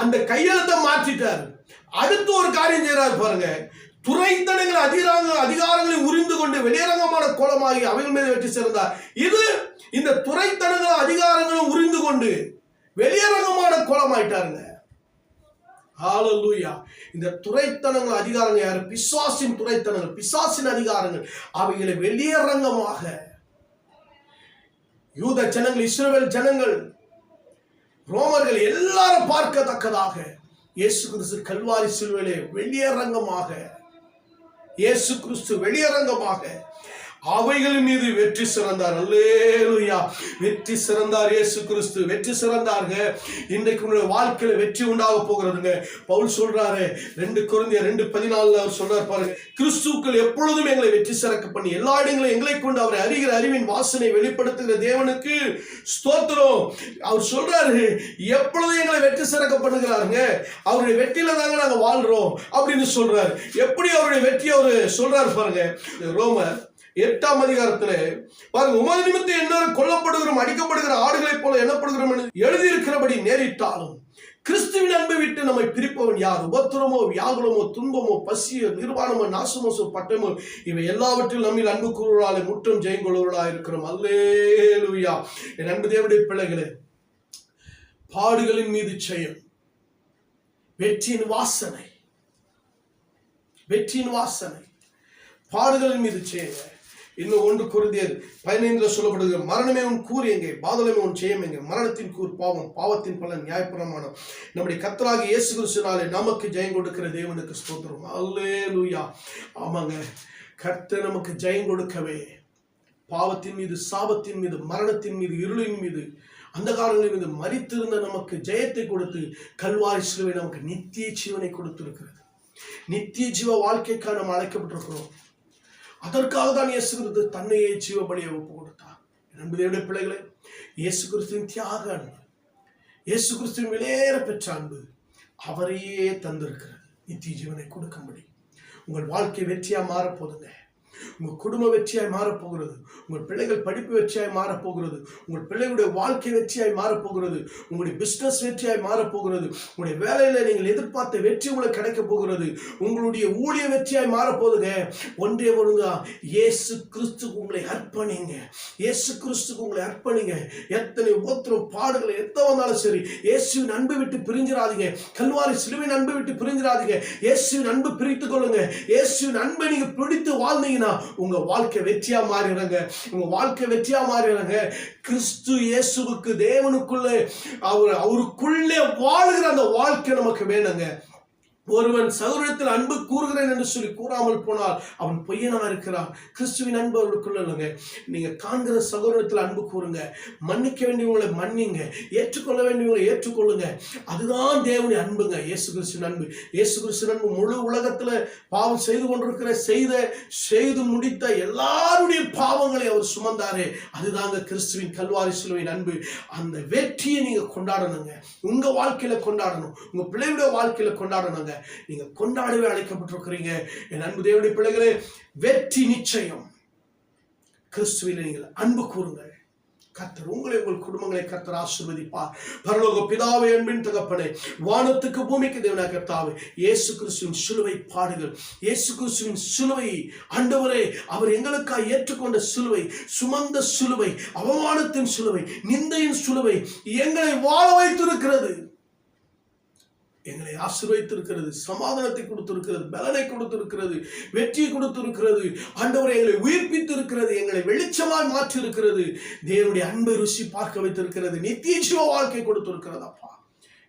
A: அந்த கையெழுத்தை மாற்றிட்டார். அடுத்து ஒரு காரியம் செய்யறாரு பாருங்க, துரைத்தனங்கள் அதிகாரங்களை உரிந்து கொண்டு வெளியரங்கமான கோலமாகி அவைகள் மீது வெற்றி சேர்ந்தார். இது இந்த துரைத்தனங்கள் அதிகாரங்களும் உரிந்து கொண்டு வெளியரங்கமான கோலமாயிட்டாருங்க. ஹல்லேலூயா. இந்த துரைத்தனங்கள் அதிகாரங்கள் யாரு? பிசாசின் துரைத்தனங்கள், பிசாசின் அதிகாரங்கள். அவைகளை வெளியரங்கமாக யூத ஜனங்கள், இஸ்ரவேல் ஜனங்கள், ரோமர்கள் எல்லாரும் பார்க்கத்தக்கதாக இயேசு கிறிஸ்து கல்வாரி சிலுவையிலே வெளியரங்கமாக, இயேசு கிறிஸ்து வெளியரங்கமாக அவைகளின் மீது வெற்றி சிறந்தார். அல்லேலூயா. வெற்றி சிறந்தார் இயேசு கிறிஸ்து, வெற்றி சிறந்தாருங்க. இன்றைக்கு உங்களுடைய வாழ்க்கையில வெற்றி உண்டாக போகிறதுங்க. பவுல் சொல்றாரு 2 கொரிந்தியர் 2:14 அவர் சொல்றாரு பாருங்க, கிறிஸ்துக்கள் எப்பொழுதும் எங்களை வெற்றி சிறக்க பண்ணி எல்லா இடங்களும் எங்களை கொண்டு அவரை அறிகிற அறிவின் வாசனை வெளிப்படுத்துகிற தேவனுக்கு ஸ்தோத்திரம். அவர் சொல்றாரு எப்பொழுதும் எங்களை வெற்றி சிறக்க பண்ணுகிறாருங்க. அவருடைய வெற்றியில தாங்க நாங்க வாழ்றோம் அப்படின்னு சொல்றாரு. எப்படி அவருடைய வெற்றி அவரு சொல்றாரு பாருங்க. ரோமர் 8ஆம் அதிகாரத்திலே பாருங்க, உமது நிமித்தம் எல்லாரும் கொல்லப்படுகிறோம், அடிக்கப்படுகிற ஆடுகளைப் போல எண்ணப்படுகிறோம் என்று எழுதியிருக்கிறபடி நேரிட்டாலும் கிறிஸ்துவின் அன்பை விட்டு நம்மை பிரிப்பவன் யார்? உபத்திரமோ, வியாகுலமோ, துன்பமோ, பசியோ, நிர்வாணமோ, நாசமோ, பட்டமோ, இவை எல்லாவற்றிலும் நம்மில் அன்பு கூறுவர்களாலே முற்றும் ஜெயங்கொள்வர்களாக இருக்கிறோம். அல்லேலூயா. என் அன்பு தேவனுடைய பிள்ளைகளே, பாடுகளின் மீது ஜெயம், வெற்றியின் வாசனை, வெற்றியின் வாசனை, பாடுகளின் மீது ஜெயம். இன்னும் 1 கொரிந்தியர் 15 சொல்லப்படுகிற மரணமே உன் கூர் எங்கே, பாதலமே உன் ஜெயம் எங்கே? மரணத்தின் கூர் பாவம், பாவத்தின் பலன் நியாயப்பிரமாணம். நம்முடைய கர்த்தராகிய இயேசு கிறிஸ்துவினாலே நமக்கு ஜெயம் கொடுக்கிற தேவனுக்கு ஸ்தோத்திரம். அல்லேலூயா. ஆமாங்க, கர்த்தர் நமக்கு ஜெயம் கொடுக்கவே பாவத்தின் மீது, சாபத்தின் மீது, மரணத்தின் மீது, இருளின் மீது, அந்தகாரங்களின் மீது மரித்திருந்த நமக்கு ஜெயத்தை கொடுத்து கல்வாரி சிலுவை நமக்கு நித்திய ஜீவனை கொடுத்திருக்கிறது. நித்திய ஜீவ வாழ்க்கைக்காக நாம் அழைக்கப்பட்டிருக்கிறோம். அதற்காக தான் இயேசு கிறிஸ்து தன்னையே ஜீவ பலியை ஒப்பு கொடுத்தார். நண்பர்களுடைய பிள்ளைகளை, இயேசு கிறிஸ்துவின் தியாக அன்பு, இயேசு கிறிஸ்துவின் விலையேற பெற்ற அன்பு அவரையே தந்திருக்கிறது நித்திய ஜீவனை கொடுக்கும்படி. உங்கள் வாழ்க்கை வெற்றியா மாறப்போதுங்க. உங்கள் குடும்ப வெற்றியாய் மாறப்போகிறது. உங்கள் பிள்ளைகள் படிப்பு வெற்றியாய் மாறப்போகிறது. உங்கள் பிள்ளைகளுடைய வாழ்க்கை வெற்றியாய் மாறப்போகிறது. உங்களுடைய பிசினஸ் வெற்றியாய் மாறப்போகிறது. உங்களுடைய வேலையில நீங்கள் எதிர்பார்த்த வெற்றி உங்களுக்கு கிடைக்க போகிறது. உங்களுடைய ஊழிய வெற்றியாய் மாறப்போகுதுங்க. ஒன்றே ஒழுங்கா இயேசு கிறிஸ்துக்கு உங்களை அர்ப்பணிங்க. இயேசு கிறிஸ்துக்கு உங்களை அர்ப்பணிங்க. எத்தனை உபத்திரம், பாடுகளை எத்தனை வந்தாலும் சரி, இயேசுவின் அன்பு விட்டு பிரிஞ்சிடாதீங்க. கல்வாரி சிலுவையின் அன்பு விட்டு பிரிஞ்சிடாதீங்க. இயேசுவின் அன்பு பிரித்துக் கொள்ளுங்க. இயேசுவின் அன்பை நீங்க பிடித்து வாழ்ந்தீங்கன்னா உங்க வாழ்க்கை வெற்றியா மாறிடுங்க. உங்க வாழ்க்கை வெற்றியா மாறிடுங்க. கிறிஸ்து இயேசுவுக்கு, தேவனுக்குள்ளே, அவருக்குள்ளே வாழுகிற அந்த வாழ்க்கை நமக்கு வேணுங்க. ஒருவன் சகோதரத்தில் அன்பு கூறுகிறேன் என்று சொல்லி கூறாமல் போனால் அவன் பொய்யனா இருக்கிறான். கிறிஸ்துவின் அன்பு அவர்களுக்குள்ள இல்லைங்க. நீங்க காண்கிற சகோதரத்தில் அன்பு கூறுங்க. மன்னிக்க வேண்டியவங்களை மன்னிங்க. ஏற்றுக்கொள்ள வேண்டியவங்களை ஏற்றுக்கொள்ளுங்க. அதுதான் தேவனுடைய அன்புங்க. இயேசு கிறிஸ்துவின் அன்பு. இயேசு கிறிஸ்துவின் அன்பு முழு உலகத்துல பாவம் செய்து கொண்டிருக்கிற செய்து முடித்த எல்லாருடைய பாவங்களை அவர் சுமந்தாரே, அதுதாங்க கிறிஸ்துவின் கல்வாரி சிலுவையின் அன்பு. அந்த வெற்றியை நீங்க கொண்டாடணுங்க. உங்க வாழ்க்கையில கொண்டாடணும். உங்க பிள்ளைகளுடைய வாழ்க்கையில கொண்டாடணுங்க. நீங்க கொண்டாடவே அழைக்கப்பட்டிருக்கிறீங்க. என் அன்பு தேவனுடைய பிள்ளைகளே, வெற்றி நிச்சயம். கிறிஸ்துவிலே நீங்கள் அன்பு கூறுங்கள். கர்த்தர் உங்களை, உங்கள் குடும்பங்களை கர்த்தர் ஆசீர்வதிப்பார். பரலோக பிதாவே, அன்பின் தகப்பனே, வானத்துக்கு பூமிக்கு தேவனாகிய கர்த்தாவே, இயேசு கிறிஸ்துவின் சிலுவை பாடுகள், இயேசு கிறிஸ்துவின் சிலுவை ஆண்டவரே, அவர் எங்களுக்காக ஏற்றுக்கொண்ட சிலுவை, சுமந்த சிலுவை, அவமானத்தின் சிலுவை, நிந்தையின் சிலுவை எங்களை வாழ வைத்திருக்கிறது. எங்களை ஆசீர்வதித்திருக்கிறது. சமாதானத்தை கொடுத்திருக்கிறது. பலனை கொடுத்திருக்கிறது. வெற்றியை கொடுத்திருக்கிறது. ஆண்டவரை எங்களை உயிர்ப்பித்து இருக்கிறது. எங்களை வெளிச்சமாய் மாற்றி இருக்கிறது. தேவனுடைய அன்பை ருசி பார்க்க வைத்திருக்கிறது. நித்திய ஜீவ வாழ்க்கை கொடுத்திருக்கிறது. அப்பா,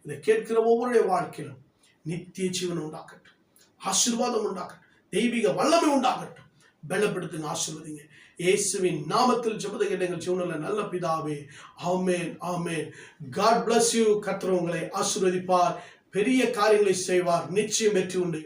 A: இதை கேட்கிற ஒவ்வொருடைய வாழ்க்கையிலும் நித்திய ஜீவன் உண்டாக்கட்டும். ஆசீர்வாதம் உண்டாக்கட்டும். தெய்வீக வல்லமை உண்டாகட்டும். பலப்படுத்துங்க, ஆசீர்வதிங்க. இயேசுவின் நாமத்தில் ஜெபத்தை கேட்ட எங்கள் ஜீவனுள்ள நல்ல பிதாவே, ஆமென் ஆமென். God bless you. கர்த்தர் உங்களை ஆசீர்வதிப்பார், பெரிய காரியங்களை செய்வார், நிச்சயம் வெற்றி உண்டு.